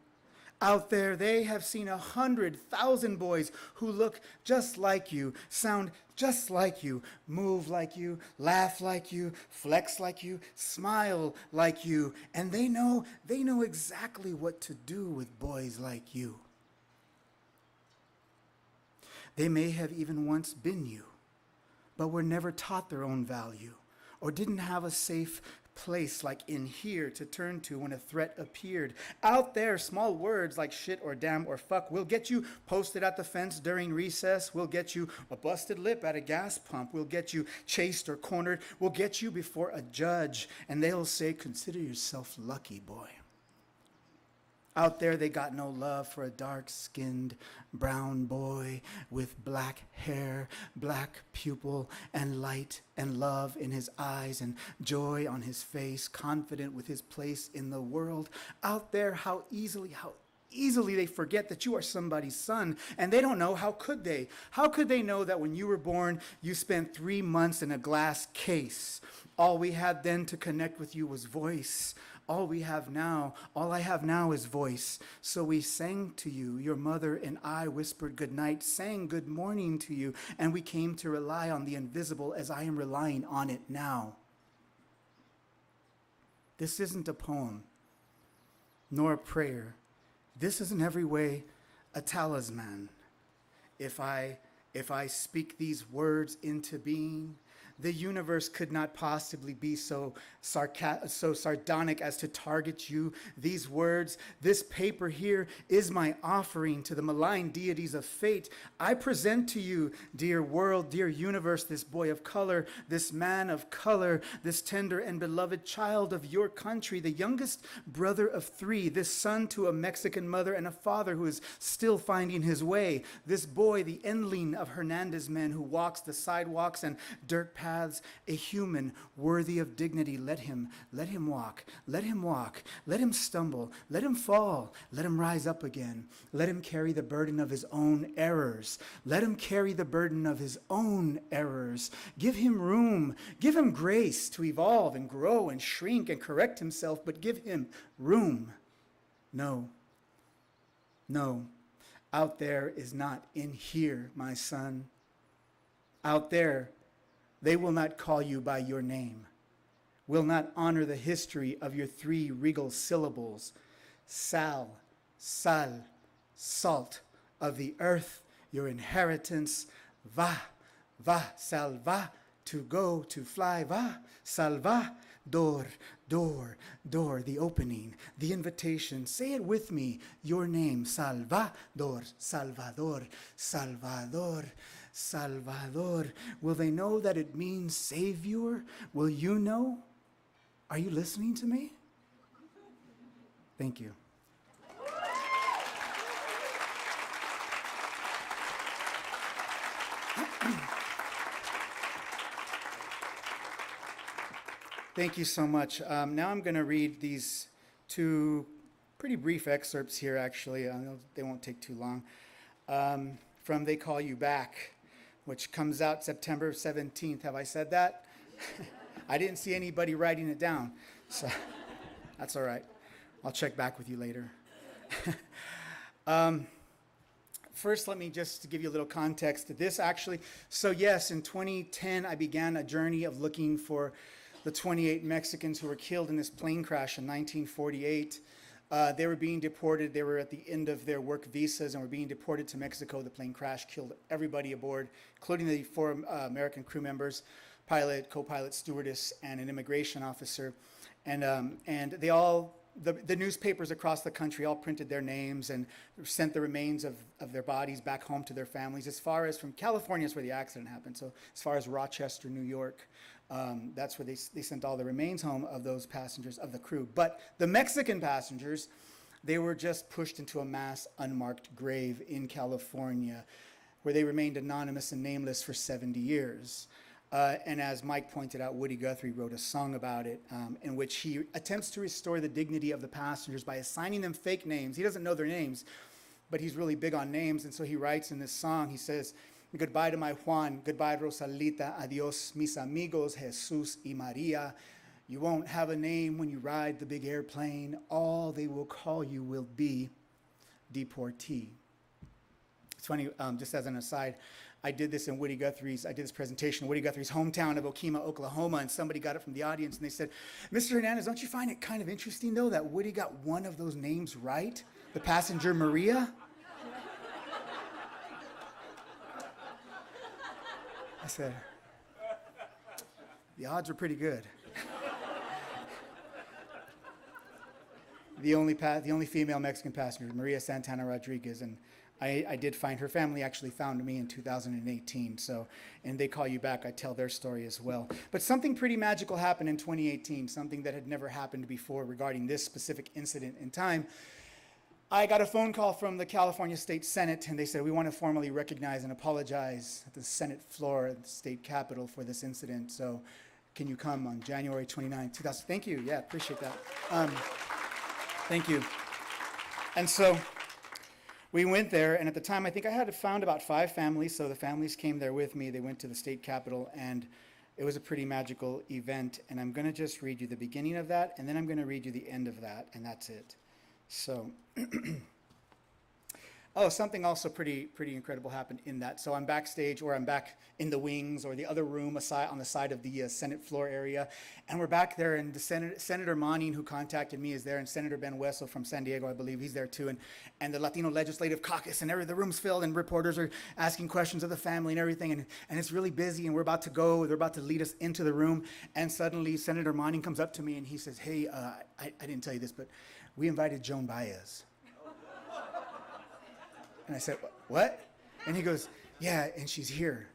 Out there, they have seen 100,000 boys who look just like you, sound just like you, move like you, laugh like you, flex like you, smile like you, and they know exactly what to do with boys like you. They may have even once been you, but were never taught their own value, or didn't have a safe place like in here to turn to when a threat appeared. Out there, small words like shit or damn or fuck will get you posted at the fence during recess, will get you a busted lip at a gas pump, will get you chased or cornered, will get you before a judge, and they'll say, consider yourself lucky, boy. Out there, they got no love for a dark-skinned brown boy with black hair, black pupil, and light and love in his eyes and joy on his face, confident with his place in the world. Out there, how easily they forget that you are somebody's son, and they don't know, how could they? How could they know that when you were born, you spent 3 months in a glass case? All we had then to connect with you was voice. All I have now is voice. So we sang to you, your mother and I whispered goodnight, sang good morning to you, and we came to rely on the invisible as I am relying on it now. This isn't a poem, nor a prayer. This is in every way a talisman. If I speak these words into being, the universe could not possibly be so sardonic as to target you. These words, this paper here, is my offering to the malign deities of fate. I present to you, dear world, dear universe, this boy of color, this man of color, this tender and beloved child of your country, the youngest brother of 3, this son to a Mexican mother and a father who is still finding his way, this boy, the endling of Hernandez men who walks the sidewalks and dirt paths, a human worthy of dignity. Let him walk, let him stumble, let him fall, let him rise up again. Let him carry the burden of his own errors. Let him carry the burden of his own errors. Give him room, give him grace to evolve and grow and shrink and correct himself, but give him room. No, out there is not in here, my son. Out there, they will not call you by your name, will not honor the history of your 3 regal syllables. Sal, salt of the earth, your inheritance. Va, salva, to go, to fly. Va, salva, door, the opening, the invitation. Say it with me, your name. Salvador. Will they know that it means Savior? Will you know? Are you listening to me? Thank you. Thank you so much. Now I'm going to read these 2 pretty brief excerpts here, actually. They won't take too long. From They Call You Back, which comes out September 17th. Have I said that? I didn't see anybody writing it down, so that's all right. I'll check back with you later. First, let me just give you a little context to this, actually. So yes, in 2010, I began a journey of looking for the 28 Mexicans who were killed in this plane crash in 1948. They were being deported. They were at the end of their work visas and were being deported to Mexico. The plane crash killed everybody aboard, including the 4 American crew members, pilot, co-pilot, stewardess, and an immigration officer. And they all the newspapers across the country all printed their names and sent the remains of their bodies back home to their families. As far as from California is where the accident happened. So as far as Rochester, New York, that's where they sent all the remains home of those passengers, of the crew. But the Mexican passengers, they were just pushed into a mass unmarked grave in California, where they remained anonymous and nameless for 70 years. And as Mike pointed out, Woody Guthrie wrote a song about it, in which he attempts to restore the dignity of the passengers by assigning them fake names. He doesn't know their names, but he's really big on names. And so he writes in this song, he says, "Goodbye to my Juan, goodbye Rosalita, adios mis amigos, Jesus y Maria. You won't have a name when you ride the big airplane. All they will call you will be deportee." It's funny, just as an aside, I did this presentation in Woody Guthrie's hometown of Okima, Oklahoma, and somebody got it from the audience, and they said, "Mr. Hernandez, don't you find it kind of interesting, though, that Woody got one of those names right? The passenger Maria?" I said, the odds were pretty good. The only female Mexican passenger, Maria Santana Rodriguez, and I did find her family actually found me in 2018. So, and they call you back, I tell their story as well. But something pretty magical happened in 2018, something that had never happened before regarding this specific incident in time. I got a phone call from the California State Senate, and they said, "We want to formally recognize and apologize at the Senate floor at the state capitol for this incident. So can you come on January 29, 2000? Thank you. Yeah, appreciate that. Thank you. And so we went there, and at the time, I think I had found about 5 families, so the families came there with me. They went to the state capitol, and it was a pretty magical event. And I'm going to just read you the beginning of that, and then I'm going to read you the end of that, and that's it. So, something also pretty incredible happened in that. So I'm backstage, or I'm back in the wings, or the other room on the side of the Senate floor area, and we're back there, and Senator Manning, who contacted me, is there, and Senator Ben Wessel from San Diego, I believe, he's there too, and the Latino Legislative Caucus, and the room's filled, and reporters are asking questions of the family and everything, and it's really busy, and they're about to lead us into the room, and suddenly Senator Manning comes up to me, and he says, "Hey, I didn't tell you this, but we invited Joan Baez." And I said, "What?" And he goes, "Yeah, and she's here."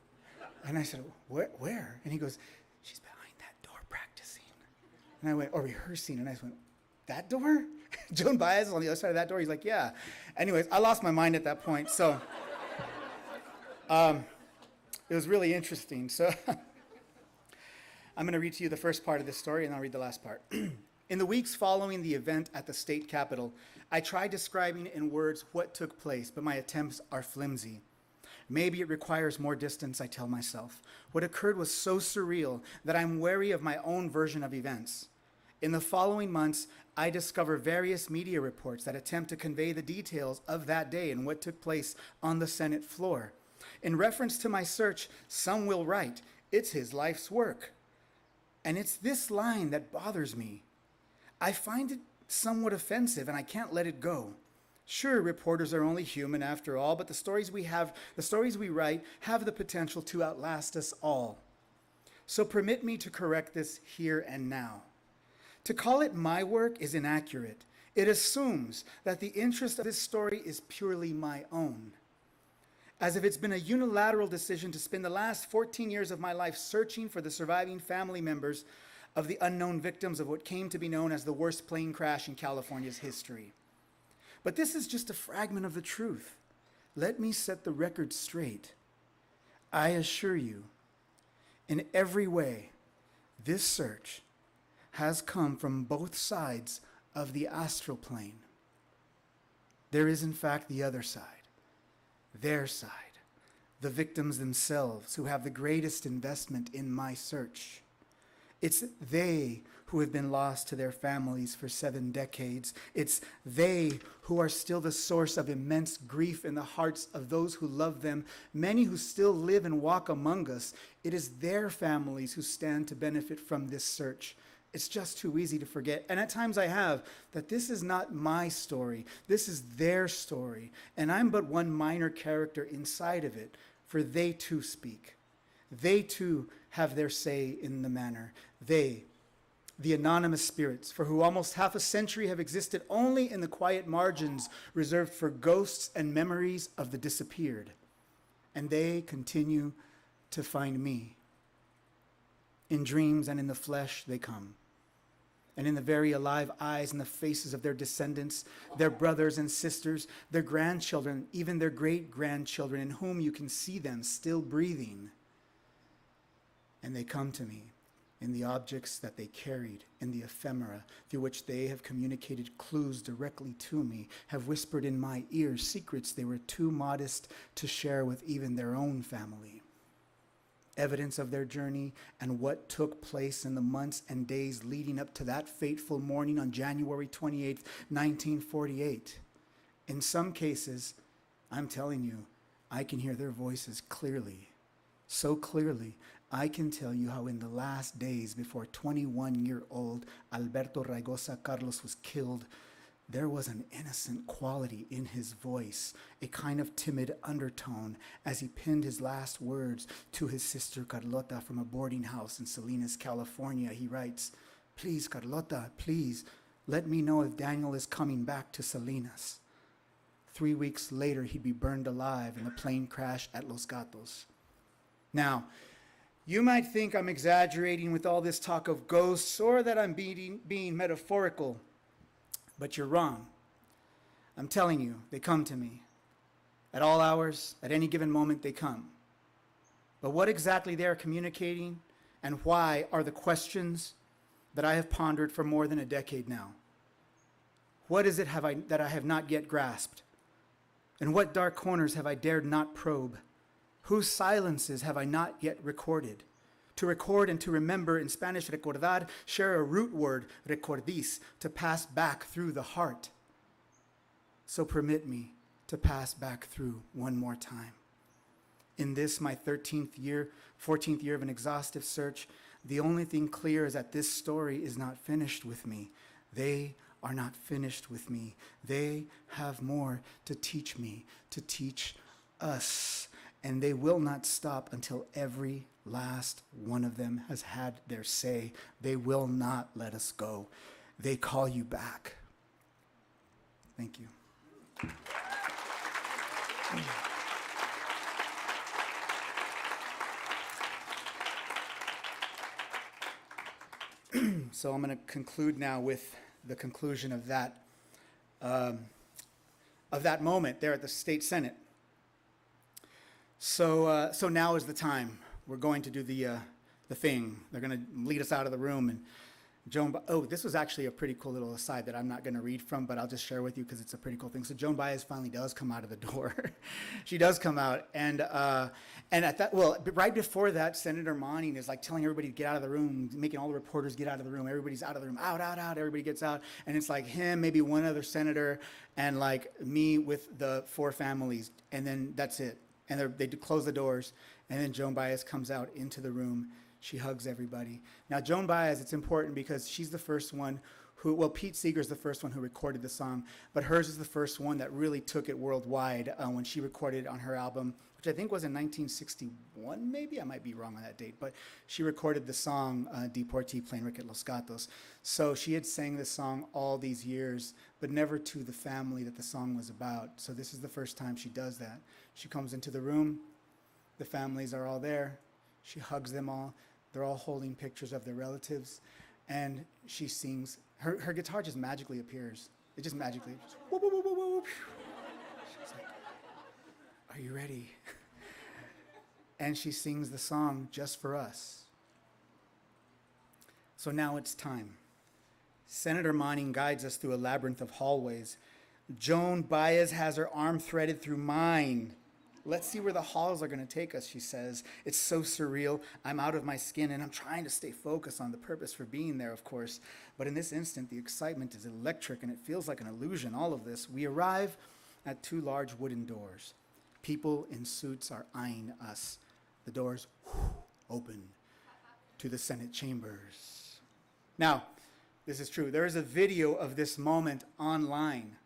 And I said, Where? And he goes, "She's behind that door practicing." And I went, "Or rehearsing." And I went, "That door?" Joan Baez is on the other side of that door. He's like, "Yeah." Anyways, I lost my mind at that point. So it was really interesting. So I'm going to read to you the first part of this story, and I'll read the last part. In the weeks following the event at the state capitol, I tried describing in words what took place, but my attempts are flimsy. Maybe it requires more distance, I tell myself. What occurred was so surreal that I'm wary of my own version of events. In the following months, I discover various media reports that attempt to convey the details of that day and what took place on the Senate floor. In reference to my search, some will write, "It's his life's work." And it's this line that bothers me. I find it somewhat offensive, and I can't let it go. Sure, reporters are only human after all, but the stories we write have the potential to outlast us all. So permit me to correct this here and now. To call it my work is inaccurate. It assumes that the interest of this story is purely my own, as if it's been a unilateral decision to spend the last 14 years of my life searching for the surviving family members of the unknown victims of what came to be known as the worst plane crash in California's history. But this is just a fragment of the truth. Let me set the record straight. I assure you, in every way, this search has come from both sides of the astral plane. There is, in fact, the other side, their side, the victims themselves who have the greatest investment in my search. It's they who have been lost to their families for 7 decades. It's they who are still the source of immense grief in the hearts of those who love them, many who still live and walk among us. It is their families who stand to benefit from this search. It's just too easy to forget, and at times I have, that this is not my story. This is their story, and I'm but one minor character inside of it, for they too speak. They too have their say in the matter. They the anonymous spirits, for who almost half a century have existed only in the quiet margins reserved for ghosts and memories of the disappeared. And they continue to find me. In dreams and in the flesh they come. And in the very alive eyes and the faces of their descendants, their brothers and sisters, their grandchildren, even their great-grandchildren, in whom you can see them still breathing. And they come to me in the objects that they carried, in the ephemera through which they have communicated clues directly to me, have whispered in my ears secrets they were too modest to share with even their own family. Evidence of their journey and what took place in the months and days leading up to that fateful morning on January 28th, 1948. In some cases, I'm telling you, I can hear their voices clearly. So clearly, I can tell you how in the last days before 21-year-old Alberto Raigosa Carlos was killed, there was an innocent quality in his voice, a kind of timid undertone as he penned his last words to his sister Carlota from a boarding house in Salinas, California. He writes, "Please, Carlota, please, let me know if Daniel is coming back to Salinas." 3 weeks later, he'd be burned alive in a plane crash at Los Gatos. Now, you might think I'm exaggerating with all this talk of ghosts or that I'm being metaphorical, but you're wrong. I'm telling you, they come to me. At all hours, at any given moment, they come. But what exactly they are communicating and why are the questions that I have pondered for more than a decade now. What is it that I have not yet grasped? And what dark corners have I dared not probe? Whose silences have I not yet recorded? To record and to remember, in Spanish, recordar, share a root word, recordis, to pass back through the heart. So permit me to pass back through one more time. In this, my 14th year of an exhaustive search, the only thing clear is that this story is not finished with me. They are not finished with me. They have more to teach me, to teach us. And they will not stop until every last one of them has had their say. They will not let us go. They call you back. Thank you. So I'm going to conclude now with the conclusion of that moment there at the State Senate. So now is the time. We're going to do the thing. They're going to lead us out of the room. And Joan, this was actually a pretty cool little aside that I'm not going to read from, but I'll just share with you because it's a pretty cool thing. So Joan Baez finally does come out of the door. She does come out, and at that, right before that, Senator Manning is like telling everybody to get out of the room, making all the reporters get out of the room. Everybody's out of the room, out. Everybody gets out, and it's like him, maybe one other senator, and like me with the 4 families, and then that's it. And they close the doors, and then Joan Baez comes out into the room. She hugs everybody. Now, Joan Baez, it's important because she's the first one who, Pete Seeger's the first one who recorded the song, but hers is the first one that really took it worldwide when she recorded on her album, which I think was in 1961, maybe? I might be wrong on that date, but she recorded the song, Deportee, Plain Rick at Los Gatos. So she had sang this song all these years, but never to the family that the song was about. So this is the first time she does that. She comes into the room, the families are all there, she hugs them all, they're all holding pictures of their relatives, and she sings. Her guitar just magically appears. It just magically, whoop, whoop, whoop, whoop, whoop. She's like, "Are you ready?" And she sings the song just for us. So now it's time. Senator Manning guides us through a labyrinth of hallways. Joan Baez has her arm threaded through mine. "Let's see where the halls are going to take us," she says. "It's so surreal. I'm out of my skin, and I'm trying to stay focused on the purpose for being there, of course. But in this instant, the excitement is electric, and it feels like an illusion, all of this. We arrive at 2 large wooden doors. People in suits are eyeing us. The doors open to the Senate chambers." Now, this is true. There is a video of this moment online.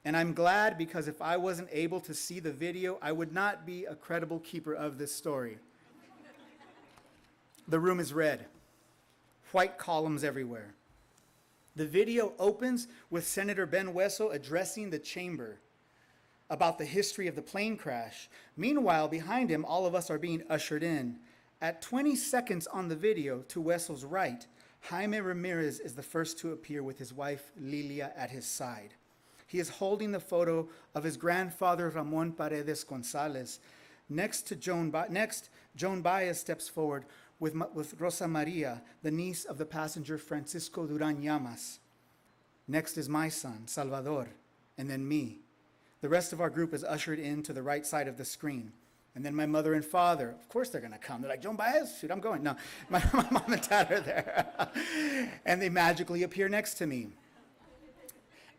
And I'm glad, because if I wasn't able to see the video, I would not be a credible keeper of this story. The room is red. white columns everywhere. The video opens with Senator Ben Hueso addressing the chamber about the history of the plane crash. Meanwhile, behind him, all of us are being ushered in. At 20 seconds on the video, to Hueso's right, Jaime Ramirez is the first to appear with his wife, Lilia, at his side. He is holding the photo of his grandfather, Ramon Paredes Gonzalez. Next, Joan Baez steps forward with Rosa Maria, the niece of the passenger Francisco Duran Llamas. Next is my son, Salvador, and then me. The rest of our group is ushered in to the right side of the screen. And then my mother and father, of course they're gonna come. They're like, Joan Baez, shoot, I'm going. No, my mom and dad are there. And they magically appear next to me.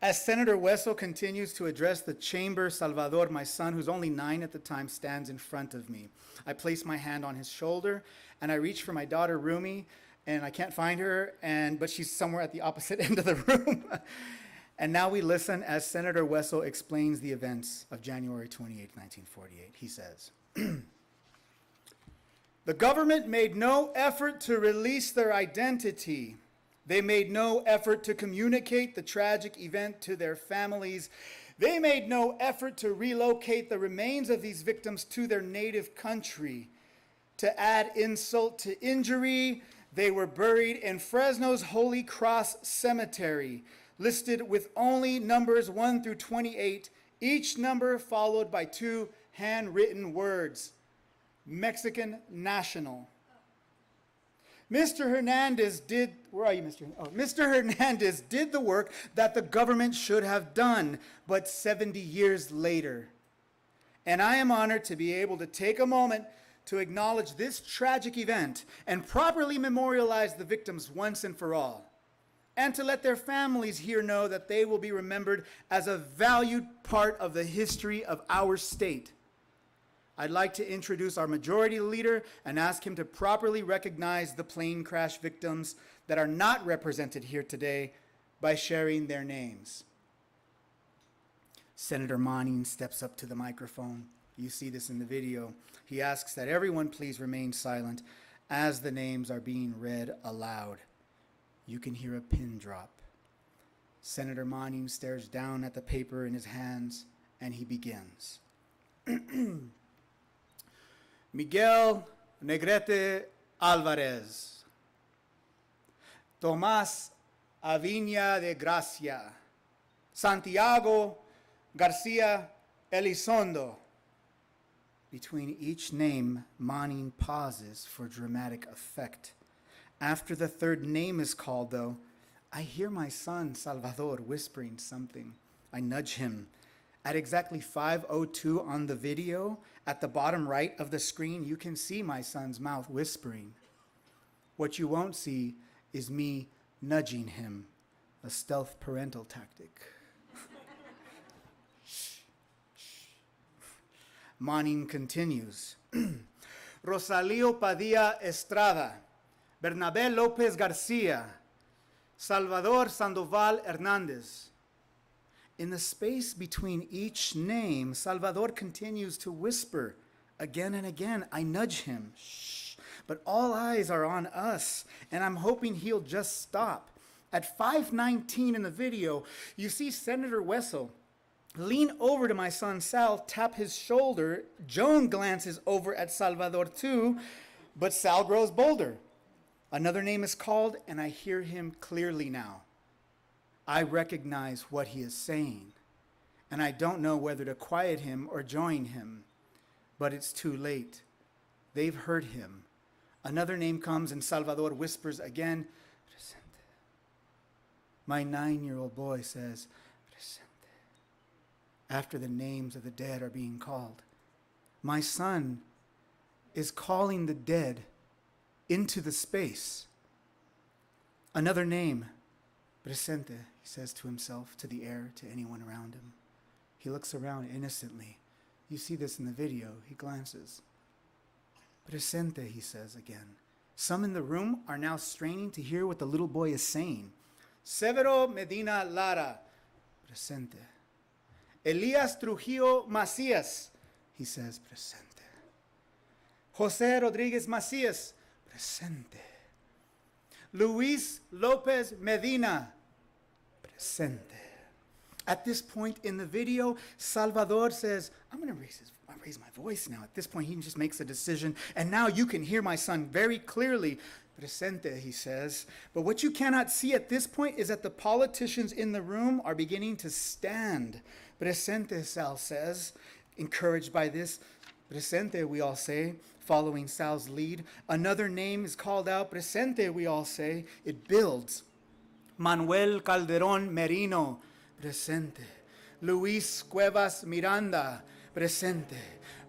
As Senator Hueso continues to address the chamber, Salvador, my son, who's only 9 at the time, stands in front of me. I place my hand on his shoulder, and I reach for my daughter, Rumi, and I can't find her, but she's somewhere at the opposite end of the room. And now we listen as Senator Hueso explains the events of January 28, 1948. He says, "The government made no effort to release their identity. They made no effort to communicate the tragic event to their families. They made no effort to relocate the remains of these victims to their native country. To add insult to injury, they were buried in Fresno's Holy Cross Cemetery, listed with only numbers 1 through 28, each number followed by 2 handwritten words, Mexican National. Mr. Hernandez did, where are you, Mr. Mr. Hernandez did the work that the government should have done, but 70 years later. And I am honored to be able to take a moment to acknowledge this tragic event and properly memorialize the victims once and for all, and to let their families here know that they will be remembered as a valued part of the history of our state. I'd like to introduce our majority leader and ask him to properly recognize the plane crash victims that are not represented here today by sharing their names." Senator Manning steps up to the microphone. You see this in the video. He asks that everyone please remain silent as the names are being read aloud. You can hear a pin drop. Senator Manning stares down at the paper in his hands and he begins. Miguel Negrete Alvarez, Tomás Aviña de Gracia, Santiago Garcia Elizondo. Between each name, Manning pauses for dramatic effect. After the third name is called, though, I hear my son Salvador whispering something. I nudge him. At exactly 5:02 on the video, at the bottom right of the screen, you can see my son's mouth whispering. What you won't see is me nudging him, a stealth parental tactic. Shh, shh. Manning continues. Rosalío Padilla Estrada, Bernabé López García, Salvador Sandoval Hernandez. In the space between each name, Salvador continues to whisper again and again. I nudge him. Shh. But all eyes are on us, and I'm hoping he'll just stop. At 5:19 in the video, you see Senator Hueso lean over to my son Sal, tap his shoulder. Joan glances over at Salvador too, but Sal grows bolder. Another name is called, and I hear him clearly now. I recognize what he is saying, and I don't know whether to quiet him or join him, but it's too late. They've heard him. Another name comes, and Salvador whispers again, Presente. My 9-year-old boy says, Presente, after the names of the dead are being called. My son is calling the dead into the space. Another name, Presente, he says to himself, to the air, to anyone around him. He looks around innocently. You see this in the video. He glances. Presente, he says again. Some in the room are now straining to hear what the little boy is saying. Severo Medina Lara, Presente. Elias Trujillo Macías, he says, Presente. José Rodríguez Macías, Presente. Luis Lopez Medina, presente. At this point in the video, Salvador says, I'm going to raise my voice now. At this point, he just makes a decision. And now you can hear my son very clearly. Presente, he says. But what you cannot see at this point is that the politicians in the room are beginning to stand. Presente, Sal says, encouraged by this. Presente, we all say, following Sal's lead. Another name is called out. Presente, we all say. It builds. Manuel Calderón Merino, presente. Luis Cuevas Miranda, presente.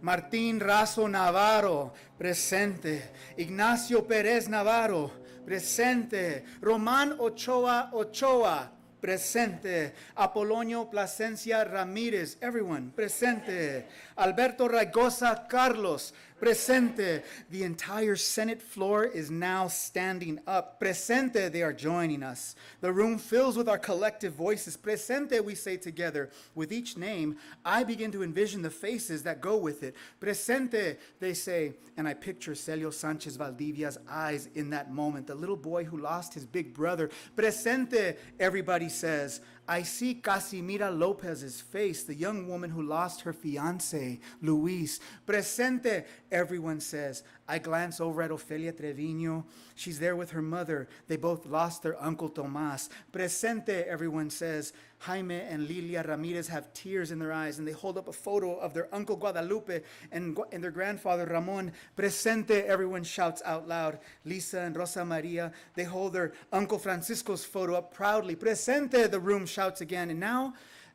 Martín Razo Navarro, presente. Ignacio Pérez Navarro, presente. Román Ochoa, presente. Apolonio Plasencia Ramírez, everyone, presente. Alberto Raigosa Carlos, presente. The entire Senate floor is now standing up. Presente, they are joining us. The room fills with our collective voices. Presente, we say together. With each name, I begin to envision the faces that go with it. Presente, they say, and I picture Celio Sanchez Valdivia's eyes in that moment, the little boy who lost his big brother. Presente, everybody says. I see Casimira Lopez's face, the young woman who lost her fiancé, Luis. Presente, everyone says. I glance over at Ofelia Trevino. She's there with her mother. They both lost their uncle Tomas. Presente, everyone says. Jaime and Lilia Ramirez have tears in their eyes, and they hold up a photo of their uncle Guadalupe and their grandfather Ramon. Presente, everyone shouts out loud. Lisa and Rosa Maria, they hold their uncle Francisco's photo up proudly. Presente, the room shouts again. And now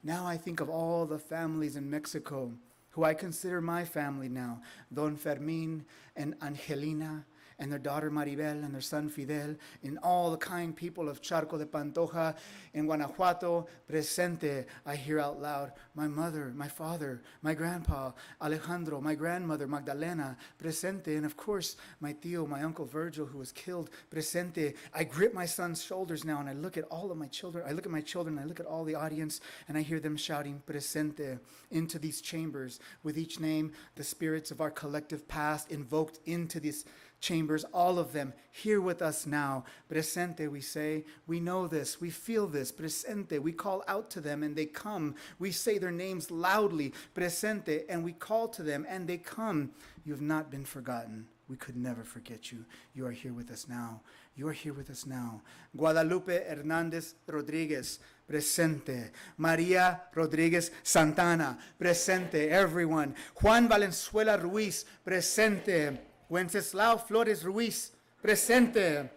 I think of all the families in Mexico who I consider my family now. Don Fermin and Angelina and their daughter Maribel and their son Fidel, and all the kind people of Charco de Pantoja in Guanajuato. Presente, I hear out loud, my mother, my father, my grandpa, Alejandro, my grandmother, Magdalena. Presente, and of course, my tío, my uncle Virgil, who was killed. Presente. I grip my son's shoulders now, and I look at all of my children. I look at my children, I look at all the audience, and I hear them shouting, presente, into these chambers. With each name, the spirits of our collective past invoked into these chambers, all of them here with us now. Presente, we say. We know this. We feel this. Presente. We call out to them and they come. We say their names loudly. Presente. And we call to them and they come. You have not been forgotten. We could never forget you. You are here with us now. You are here with us now. Guadalupe Hernandez Rodriguez, presente. Maria Rodriguez Santana, presente. Everyone. Juan Valenzuela Ruiz, presente. Wenceslao Flores Ruiz, presente.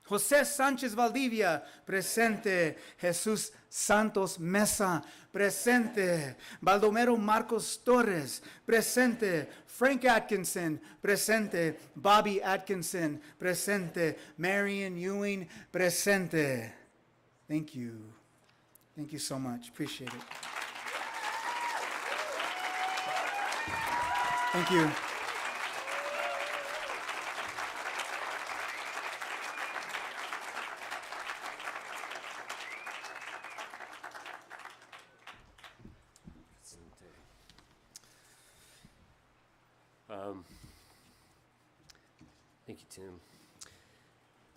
José Sánchez Valdivia, presente. Jesús Santos Mesa, presente. Baldomero Marcos Torres, presente. Frank Atkinson, presente. Bobby Atkinson, presente. Marion Ewing, presente. Thank you. Thank you so much. Appreciate it. Thank you. Thank you, Tim.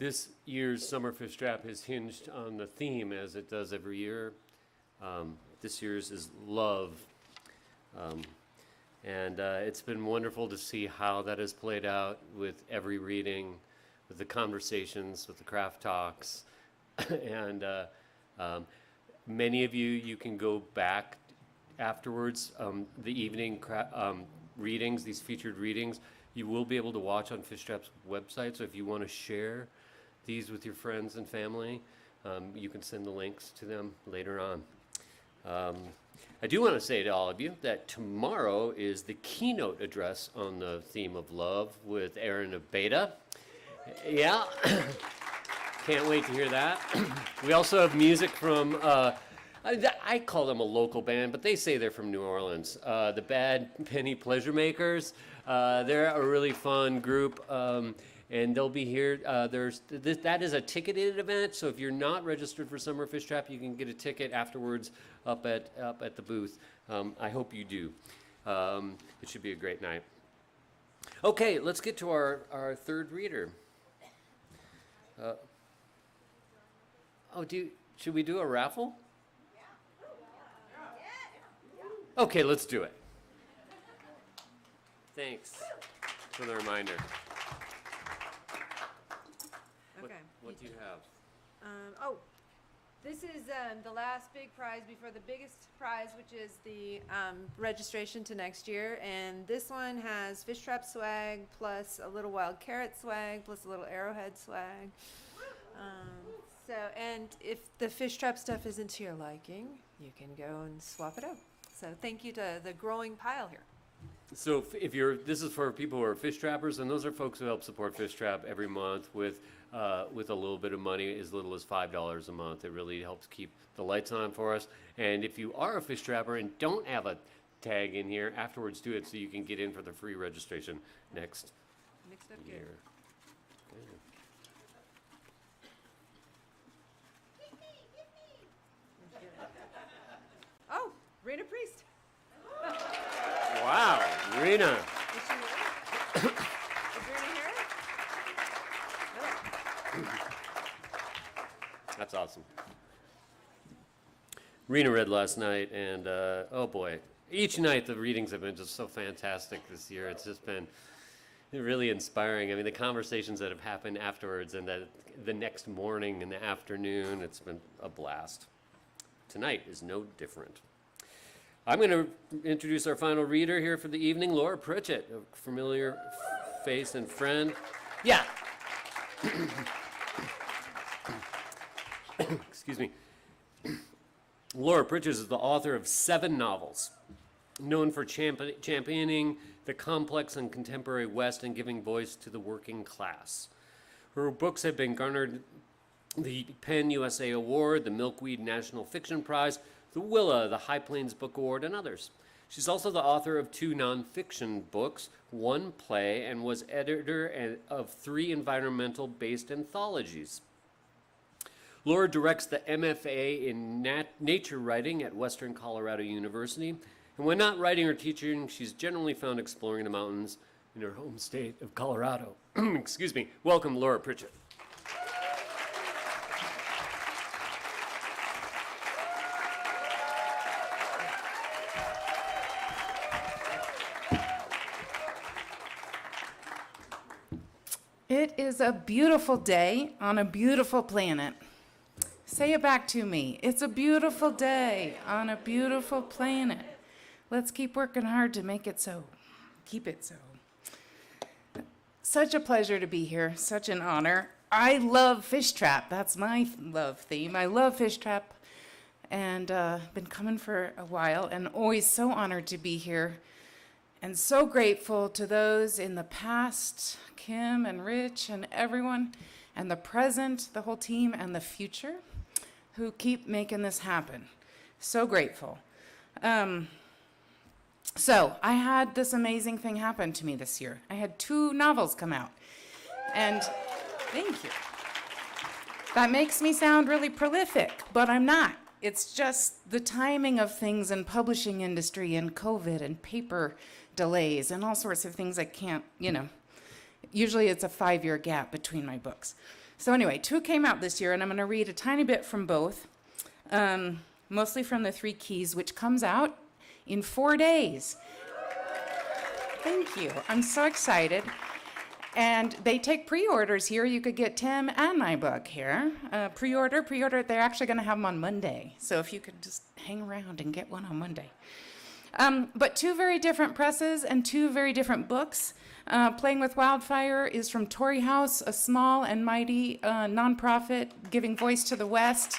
This year's Summer Fishtrap is hinged on the theme, as it does every year. This year's is love. And it's been wonderful to see how that has played out with every reading, with the conversations, with the craft talks. And many of you can go back afterwards, the evening readings, these featured readings, you will be able to watch on Fishtrap's website. So if you want to share these with your friends and family, you can send the links to them later on. I do want to say to all of you that tomorrow is the keynote address on the theme of love with Aaron of Beta. Yeah, can't wait to hear that. We also have music from, I call them a local band, but they say they're from New Orleans. The Bad Penny Pleasure Makers. They're a really fun group, and they'll be here. That is a ticketed event, so if you're not registered for Summer Fishtrap, you can get a ticket afterwards up at the booth. I hope you do. It should be a great night. Okay, let's get to our third reader. Oh, should we do a raffle? Okay, let's do it. Thanks for the reminder. Okay. What do you have? Oh, this is the last big prize before the biggest prize, which is the registration to next year. And this one has Fishtrap swag plus a little wild carrot swag plus a little arrowhead swag. And if the Fishtrap stuff isn't to your liking, you can go and swap it out. So thank you to the growing pile here. So this is for people who are fish trappers, and those are folks who help support Fishtrap every month with a little bit of money, as little as $5 a month. It really helps keep the lights on for us. And if you are a fish trapper and don't have a tag in here, afterwards do it so you can get in for the free registration next Mixed up year. good. Oh, Rena Priest. Wow, Rena. Is she here? Is Rena here? That's awesome. Rena read last night, and oh boy, each night the readings have been just so fantastic this year. It's just been really inspiring. I mean, the conversations that have happened afterwards and the next morning and the afternoon, it's been a blast. Tonight is no different. I'm going to introduce our final reader here for the evening, Laura Pritchett, a familiar face and friend. Yeah. Excuse me. Laura Pritchett is the author of 7 novels, known for championing the complex and contemporary West and giving voice to the working class. Her books have been garnered the Penn USA Award, the Milkweed National Fiction Prize, the Willa, the High Plains Book Award, and others. She's also the author of 2 nonfiction books, 1 play, and was editor of 3 environmental-based anthologies. Laura directs the MFA in Nature Writing at Western Colorado University, and when not writing or teaching, she's generally found exploring the mountains in her home state of Colorado. Excuse me. Welcome, Laura Pritchett. It is a beautiful day on a beautiful planet. Say it back to me. It's a beautiful day on a beautiful planet. Let's keep working hard to make it so. Keep it so. Such a pleasure to be here. Such an honor. I love Fishtrap. That's my love theme. I love Fishtrap, and been coming for a while, and always so honored to be here. And so grateful to those in the past, Kim and Rich and everyone, and the present, the whole team, and the future, who keep making this happen. So grateful. So I had this amazing thing happen to me this year. I had 2 novels come out. And thank you. That makes me sound really prolific, but I'm not. It's just the timing of things in publishing industry and COVID and paper delays and all sorts of things I can't, usually it's a 5-year gap between my books. So anyway, 2 came out this year, and I'm going to read a tiny bit from both, mostly from the 3 Keys, which comes out in 4 days. Thank you. I'm so excited. And they take pre-orders here. You could get Tim and my book here. Pre-order. They're actually going to have them on Monday. So if you could just hang around and get one on Monday. But 2 very different presses and 2 very different books. Playing with Wildfire is from Torrey House, a small and mighty nonprofit giving voice to the West.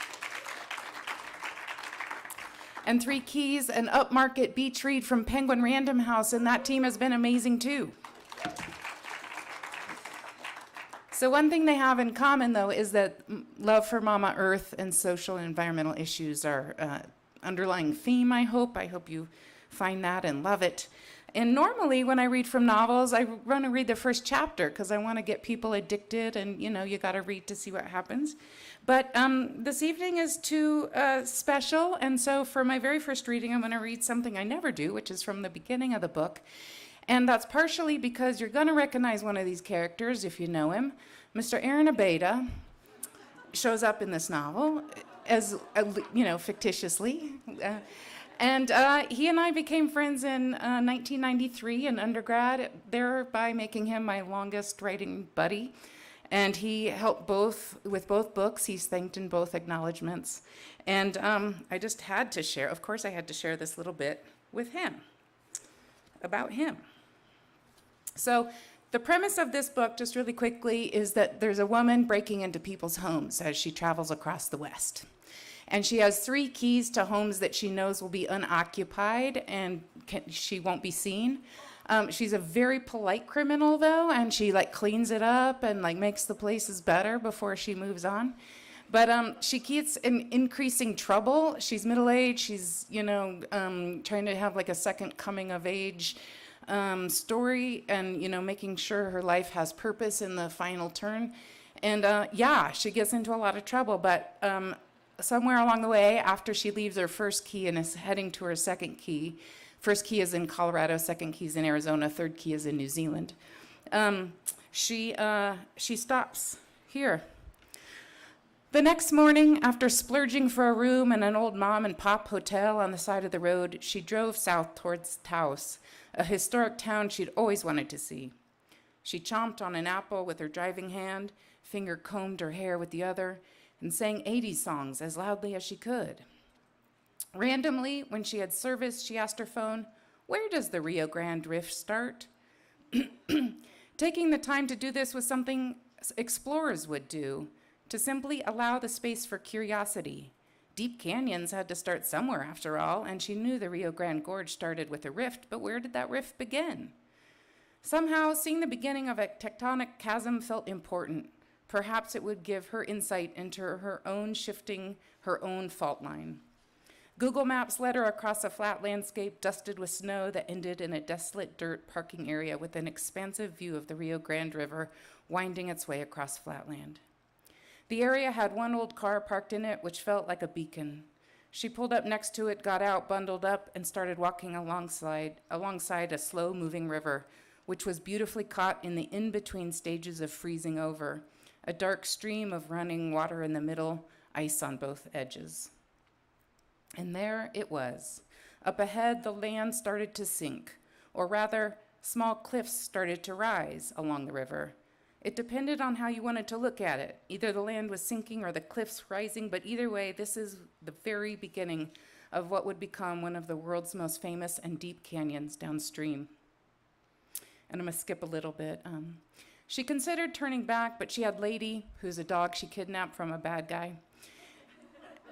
And 3 Keys, an upmarket beach read from Penguin Random House, and that team has been amazing too. So one thing they have in common, though, is that love for Mama Earth and social and environmental issues are underlying theme, I hope. I hope you find that and love it. And normally when I read from novels, I want to read the first chapter because I want to get people addicted, and you got to read to see what happens. But this evening is too special, and so for my very first reading, I'm going to read something I never do, which is from the beginning of the book. And that's partially because you're going to recognize one of these characters if you know him, Mr. Aaron Abeyta. shows up in this novel as, fictitiously. And he and I became friends in 1993 in undergrad, thereby making him my longest writing buddy. And he helped with both books. He's thanked in both acknowledgments. And I just had to share, of course I had to share this little bit with him, about him. So the premise of this book, just really quickly, is that there's a woman breaking into people's homes as she travels across the West. And she has 3 keys to homes that she knows will be unoccupied and she won't be seen. She's a very polite criminal, though, and she cleans it up and makes the places better before she moves on. But she keeps increasing trouble. She's middle-aged. She's trying to have a second coming of age story, and making sure her life has purpose in the final turn. And she gets into a lot of trouble. But somewhere along the way, after she leaves her first key and is heading to her second key, first key is in Colorado, second key is in Arizona, third key is in New Zealand. She stops here. The next morning, after splurging for a room in an old mom and pop hotel on the side of the road, she drove south towards Taos, a historic town she'd always wanted to see. She chomped on an apple with her driving hand, finger combed her hair with the other, and sang 80s songs as loudly as she could. Randomly, when she had service, she asked her phone, "Where does the Rio Grande Rift start?" Taking the time to do this was something explorers would do, to simply allow the space for curiosity. Deep canyons had to start somewhere, after all, and she knew the Rio Grande Gorge started with a rift, but where did that rift begin? Somehow, seeing the beginning of a tectonic chasm felt important. Perhaps it would give her insight into her own shifting, her own fault line. Google Maps led her across a flat landscape dusted with snow that ended in a desolate dirt parking area with an expansive view of the Rio Grande River winding its way across flatland. The area had one old car parked in it, which felt like a beacon. She pulled up next to it, got out, bundled up, and started walking alongside a slow-moving river, which was beautifully caught in the in-between stages of freezing over, a dark stream of running water in the middle, ice on both edges. And there it was. Up ahead, the land started to sink, or rather, small cliffs started to rise along the river. It depended on how you wanted to look at it. Either the land was sinking or the cliffs rising, but either way, this is the very beginning of what would become one of the world's most famous and deep canyons downstream. And I'm gonna skip a little bit. She considered turning back, but she had Lady, who's a dog she kidnapped from a bad guy.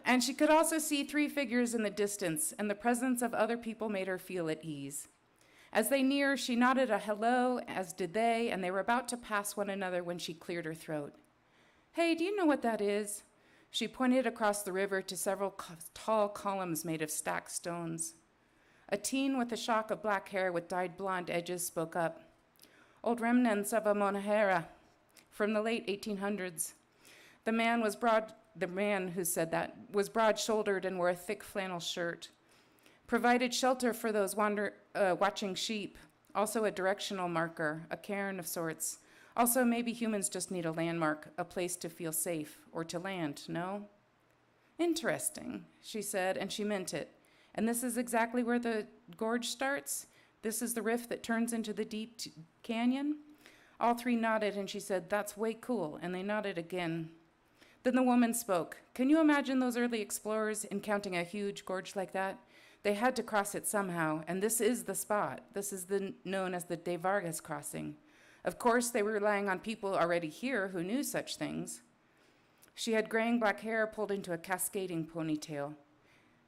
And she could also see 3 figures in the distance, and the presence of other people made her feel at ease. As they neared, she nodded a hello, as did they, and they were about to pass one another when she cleared her throat. "Hey, do you know what that is?" She pointed across the river to several tall columns made of stacked stones. A teen with a shock of black hair with dyed blonde edges spoke up. "Old remnants of a monahera from the late 1800s. The man who said that was broad-shouldered and wore a thick flannel shirt. Provided shelter for those watching sheep, also a directional marker, a cairn of sorts. Also, maybe humans just need a landmark, a place to feel safe, or to land, no?" "Interesting," she said, and she meant it. "And this is exactly where the gorge starts? This is the rift that turns into the deep canyon?" All 3 nodded, and she said, "That's way cool," and they nodded again. Then the woman spoke. "Can you imagine those early explorers encountering a huge gorge like that? They had to cross it somehow, and this is the spot. This is known as the De Vargas Crossing. Of course, they were relying on people already here who knew such things." She had graying black hair pulled into a cascading ponytail.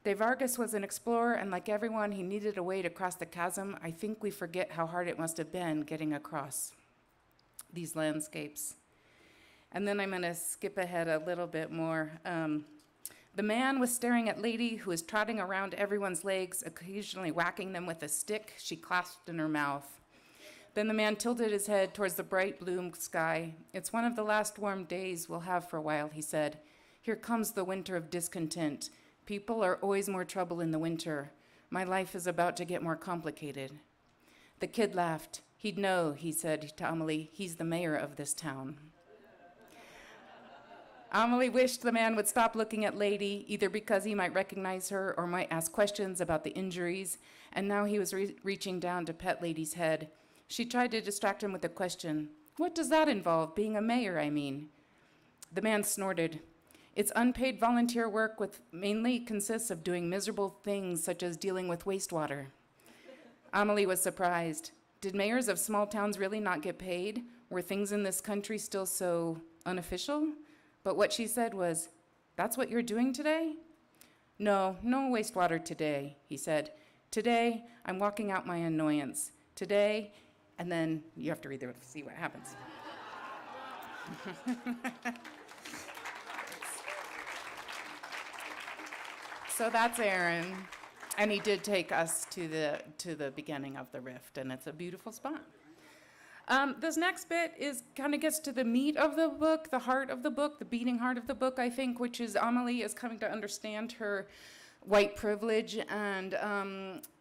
De Vargas was an explorer, and like everyone, he needed a way to cross the chasm. I think we forget how hard it must have been getting across these landscapes. And then I'm going to skip ahead a little bit more. The man was staring at Lady, who was trotting around everyone's legs, occasionally whacking them with a stick she clasped in her mouth. Then the man tilted his head towards the bright blue sky. "It's one of the last warm days we'll have for a while," he said. "Here comes the winter of discontent. People are always more trouble in the winter. My life is about to get more complicated." The kid laughed. "He'd know," he said to Amelie. "He's the mayor of this town." Amelie wished the man would stop looking at Lady, either because he might recognize her or might ask questions about the injuries, and now he was reaching down to pet Lady's head. She tried to distract him with a question. What does that involve, being a mayor, I mean? The man snorted. It's unpaid volunteer work which mainly consists of doing miserable things such as dealing with wastewater. Amelie was surprised. Did mayors of small towns really not get paid? Were things in this country still so unofficial? But what she said was, "That's what you're doing today?" No wastewater today, he said. Today, I'm walking out my annoyance. Today, and then you have to read it to see what happens. So that's Aaron, and he did take us to the beginning of the rift, and it's a beautiful spot. This next bit kind of gets to the meat of the book, the heart of the book, the beating heart of the book, I think, which is Amelie is coming to understand her white privilege and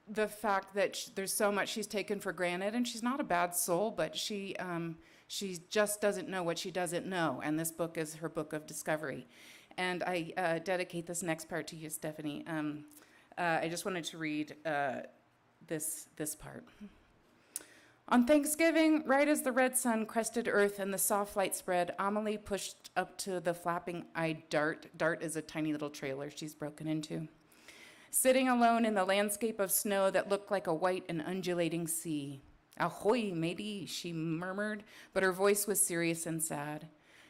the fact that there's so much she's taken for granted, and she's not a bad soul, but she just doesn't know what she doesn't know, and this book is her book of discovery. And I dedicate this next part to you, Stephanie. I just wanted to read this part. On Thanksgiving, right as the red sun crested earth and the soft light spread, Amelie pushed up to the flapping-eyed Dart. Dart is a tiny little trailer she's broken into. Sitting alone in the landscape of snow that looked like a white and undulating sea. Ahoy, matey, she murmured, but her voice was serious and sad.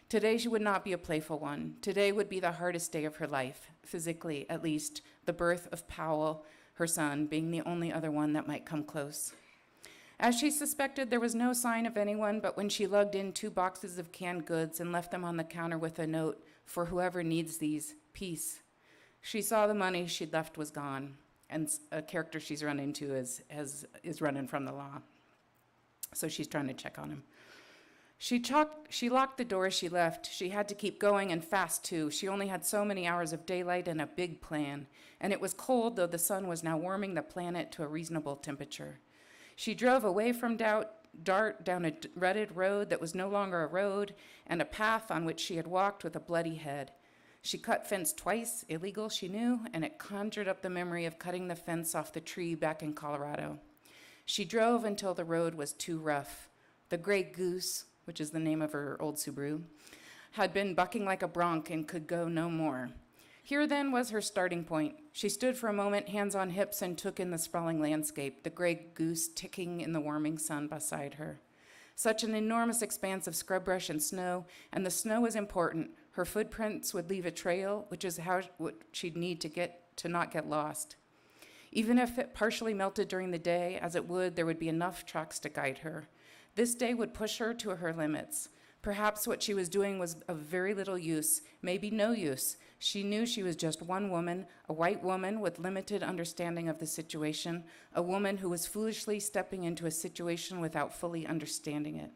Today she would not be a playful one. Today would be the hardest day of her life, physically at least, the birth of Powell, her son, being the only other one that might come close. As she suspected, there was no sign of anyone, but when she lugged in 2 boxes of canned goods and left them on the counter with a note, "For whoever needs these, peace," she saw the money she'd left was gone, and a character she's run into is running from the law. So she's trying to check on him. She locked the door as she left. She had to keep going, and fast, too. She only had so many hours of daylight and a big plan, and it was cold, though the sun was now warming the planet to a reasonable temperature. She drove away from Dart down a rutted road that was no longer a road, and a path on which she had walked with a bloody head. She cut fence twice, illegal, she knew, and it conjured up the memory of cutting the fence off the tree back in Colorado. She drove until the road was too rough. The gray goose, which is the name of her old Subaru, had been bucking like a bronc and could go no more. Here, then, was her starting point. She stood for a moment, hands on hips, and took in the sprawling landscape, the gray goose ticking in the warming sun beside her. Such an enormous expanse of scrub brush and snow, and the snow was important. Her footprints would leave a trail, which is what she'd need to not get lost. Even if it partially melted during the day, as it would, there would be enough tracks to guide her. This day would push her to her limits. Perhaps what she was doing was of very little use, maybe no use. She knew she was just one woman, a white woman with limited understanding of the situation, a woman who was foolishly stepping into a situation without fully understanding it.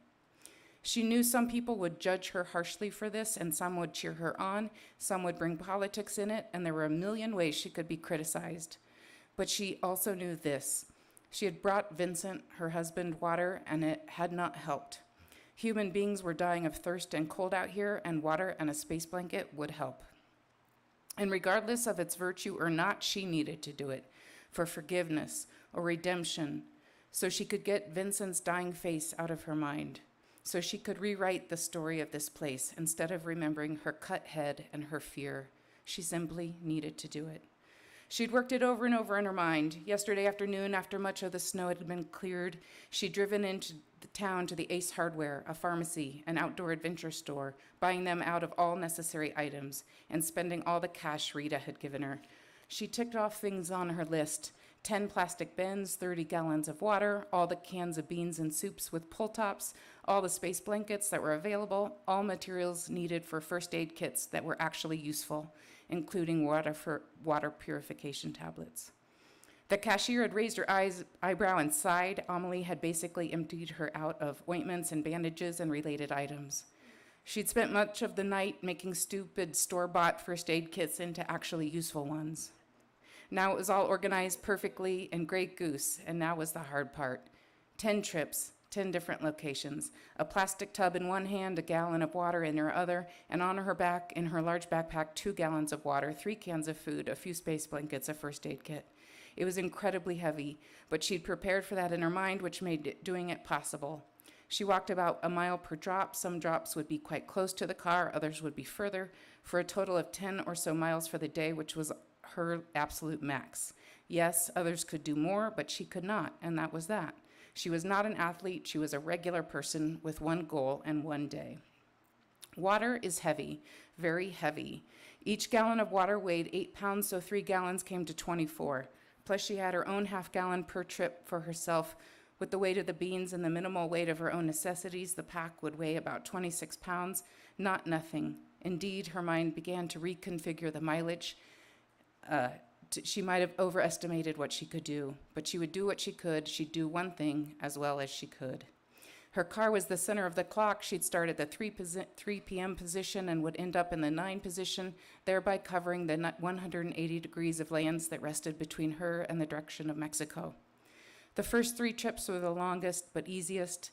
She knew some people would judge her harshly for this, and some would cheer her on, some would bring politics in it, and there were a million ways she could be criticized. But she also knew this. She had brought Vincent, her husband, water, and it had not helped. Human beings were dying of thirst and cold out here, and water and a space blanket would help. And regardless of its virtue or not, she needed to do it for forgiveness or redemption, so she could get Vincent's dying face out of her mind, so she could rewrite the story of this place instead of remembering her cut head and her fear. She simply needed to do it. She'd worked it over and over in her mind. Yesterday afternoon, after much of the snow had been cleared, she'd driven into the town to the Ace Hardware, a pharmacy, an outdoor adventure store, buying them out of all necessary items and spending all the cash Rita had given her. She ticked off things on her list: 10 plastic bins, 30 gallons of water, all the cans of beans and soups with pull tops, all the space blankets that were available, all materials needed for first aid kits that were actually useful, including water purification tablets. The cashier had raised her eyebrow and sighed. Amelie had basically emptied her out of ointments and bandages and related items. She'd spent much of the night making stupid store-bought first aid kits into actually useful ones. Now it was all organized perfectly in Grey Goose, and now was the hard part. 10 trips, 10 different locations, a plastic tub in one hand, a gallon of water in her other, and on her back, in her large backpack, 2 gallons of water, 3 cans of food, a few space blankets, a first aid kit. It was incredibly heavy, but she'd prepared for that in her mind, which made doing it possible. She walked about a mile per drop. Some drops would be quite close to the car, others would be further, for a total of 10 or so miles for the day, which was her absolute max. Yes, others could do more, but she could not, and that was that. She was not an athlete, she was a regular person with one goal and one day. Water is heavy, very heavy. Each gallon of water weighed 8 pounds, so 3 gallons came to 24. Plus she had her own half-gallon per trip for herself. With the weight of the beans and the minimal weight of her own necessities, the pack would weigh about 26 pounds, not nothing. Indeed, her mind began to reconfigure the mileage. She might have overestimated what she could do, but she would do what she could. She'd do one thing as well as she could. Her car was the center of the clock. She'd start at the 3 p.m. position and would end up in the 9 position, thereby covering the 180 degrees of lands that rested between her and the direction of Mexico. The first 3 trips were the longest but easiest.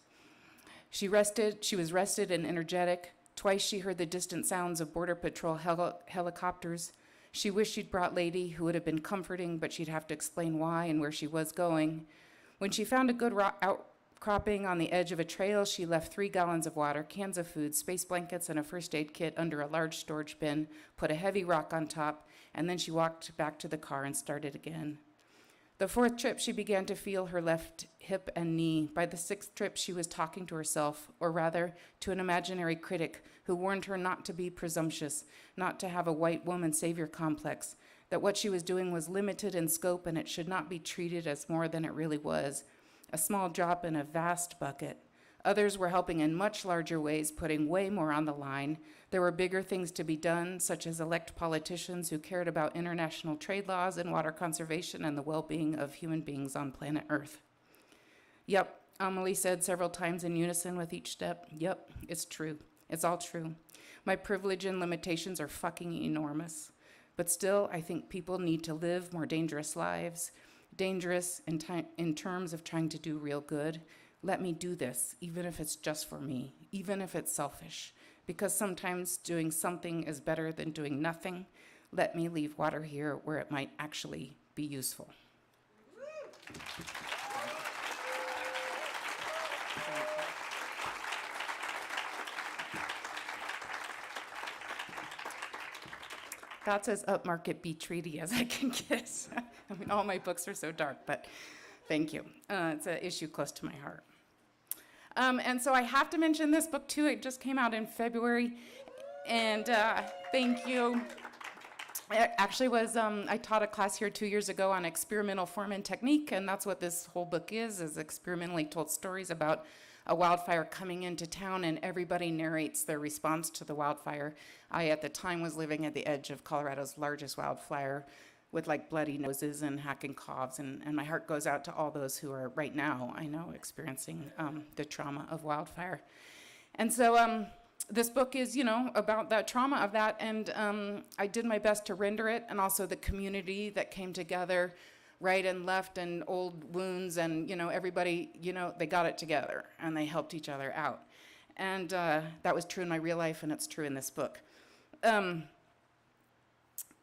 She was rested and energetic. Twice she heard the distant sounds of Border Patrol helicopters. She wished she'd brought Lady, who would have been comforting, but she'd have to explain why and where she was going. When she found a good outcropping on the edge of a trail, she left 3 gallons of water, cans of food, space blankets, and a first aid kit under a large storage bin, put a heavy rock on top, and then she walked back to the car and started again. The 4th trip, she began to feel her left hip and knee. By the 6th trip, she was talking to herself, or rather, to an imaginary critic who warned her not to be presumptuous, not to have a white woman savior complex, that what she was doing was limited in scope and it should not be treated as more than it really was, a small drop in a vast bucket. Others were helping in much larger ways, putting way more on the line. There were bigger things to be done, such as elect politicians who cared about international trade laws and water conservation and the well-being of human beings on planet Earth. Yep, Amelie said several times in unison with each step. Yep, it's true. It's all true. My privilege and limitations are fucking enormous. But still, I think people need to live more dangerous lives. Dangerous in terms of trying to do real good. Let me do this, even if it's just for me, even if it's selfish. Because sometimes doing something is better than doing nothing. Let me leave water here where it might actually be useful. That's as upmarket beat treaty as I can get. I mean, all my books are so dark, but thank you. It's an issue close to my heart. And so I have to mention this book too. It just came out in February, and thank you. It actually was, I taught a class here 2 years ago on experimental form and technique, and that's what this whole book is experimentally told stories about a wildfire coming into town, and everybody narrates their response to the wildfire. I, at the time, was living at the edge of Colorado's largest wildfire with like bloody noses and hacking coughs, and my heart goes out to all those who are right now, I know, experiencing the trauma of wildfire. And so this book is, about the trauma of that, and I did my best to render it, and also the community that came together, right and left, and old wounds, and, everybody, they got it together, and they helped each other out. And that was true in my real life, and it's true in this book.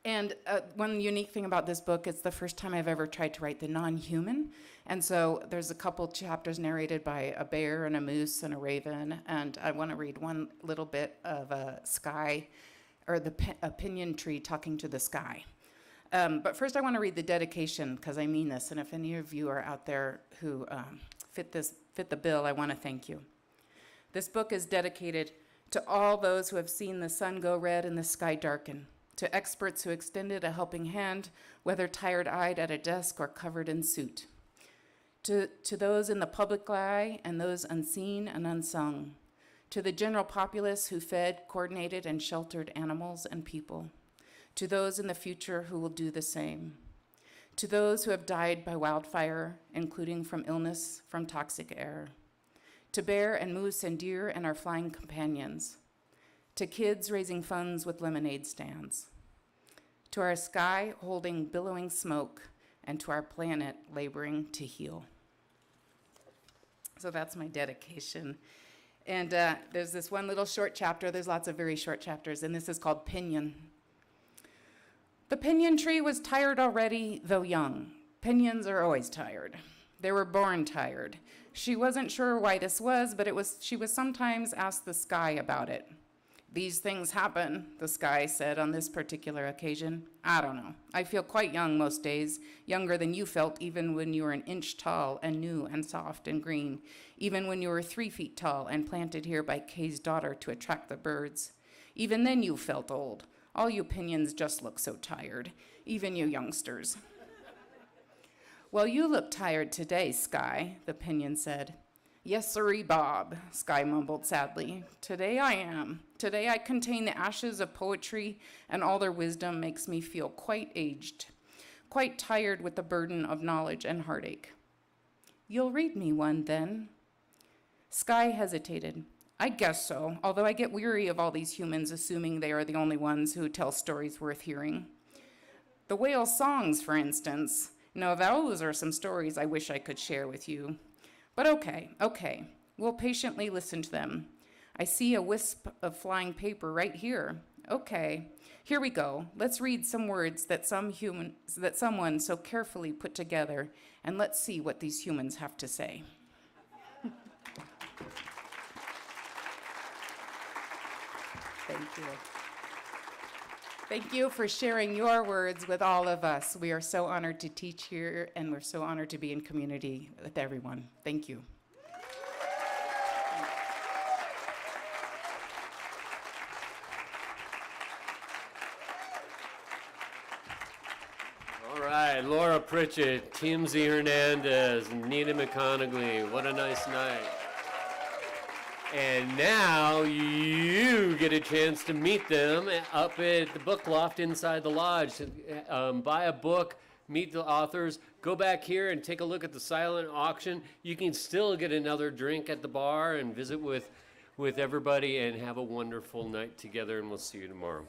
And one unique thing about this book, it's the first time I've ever tried to write the non-human. And so there's a couple chapters narrated by a bear and a moose and a raven. And I want to read one little bit of a sky, or a pinyon tree talking to the sky. But first I want to read the dedication, because I mean this. And if any of you are out there who fit the bill, I want to thank you. This book is dedicated to all those who have seen the sun go red and the sky darken, to experts who extended a helping hand, whether tired-eyed at a desk or covered in soot, to those in the public eye and those unseen and unsung, to the general populace who fed, coordinated, and sheltered animals and people, to those in the future who will do the same, to those who have died by wildfire, including from illness, from toxic air, to bear and moose and deer and our flying companions, to kids raising funds with lemonade stands, to our sky holding billowing smoke, and to our planet laboring to heal. So that's my dedication. And there's this one little short chapter. There's lots of very short chapters, and this is called Pinion. The pinion tree was tired already, though young. Pinions are always tired. They were born tired. She wasn't sure why this was, but she was sometimes asked the sky about it. These things happen, the sky said on this particular occasion. I don't know. I feel quite young most days, younger than you felt even when you were an inch tall and new and soft and green, even when you were 3 feet tall and planted here by Kay's daughter to attract the birds. Even then you felt old. All you pinions just look so tired, even you youngsters. Well, you look tired today, Sky, the pinion said. Yes, sirree, Bob, Sky mumbled sadly. Today I am. Today I contain the ashes of poetry, and all their wisdom makes me feel quite aged, quite tired with the burden of knowledge and heartache. You'll read me one, then? Sky hesitated. I guess so, although I get weary of all these humans assuming they are the only ones who tell stories worth hearing. The whale songs, for instance. Now, those are some stories I wish I could share with you. But okay, we'll patiently listen to them. I see a wisp of flying paper right here. Okay, here we go. Let's read some words that someone so carefully put together, and let's see what these humans have to say. Thank you. Thank you for sharing your words with all of us. We are so honored to teach here, and we're so honored to be in community with everyone. Thank you. All right, Laura Pritchett, Timsy Hernandez, Nina McConigley. What a nice night. And now you get a chance to meet them up at the book loft inside the lodge. Buy a book, meet the authors, go back here and take a look at the silent auction. You can still get another drink at the bar and visit with everybody and have a wonderful night together, and we'll see you tomorrow.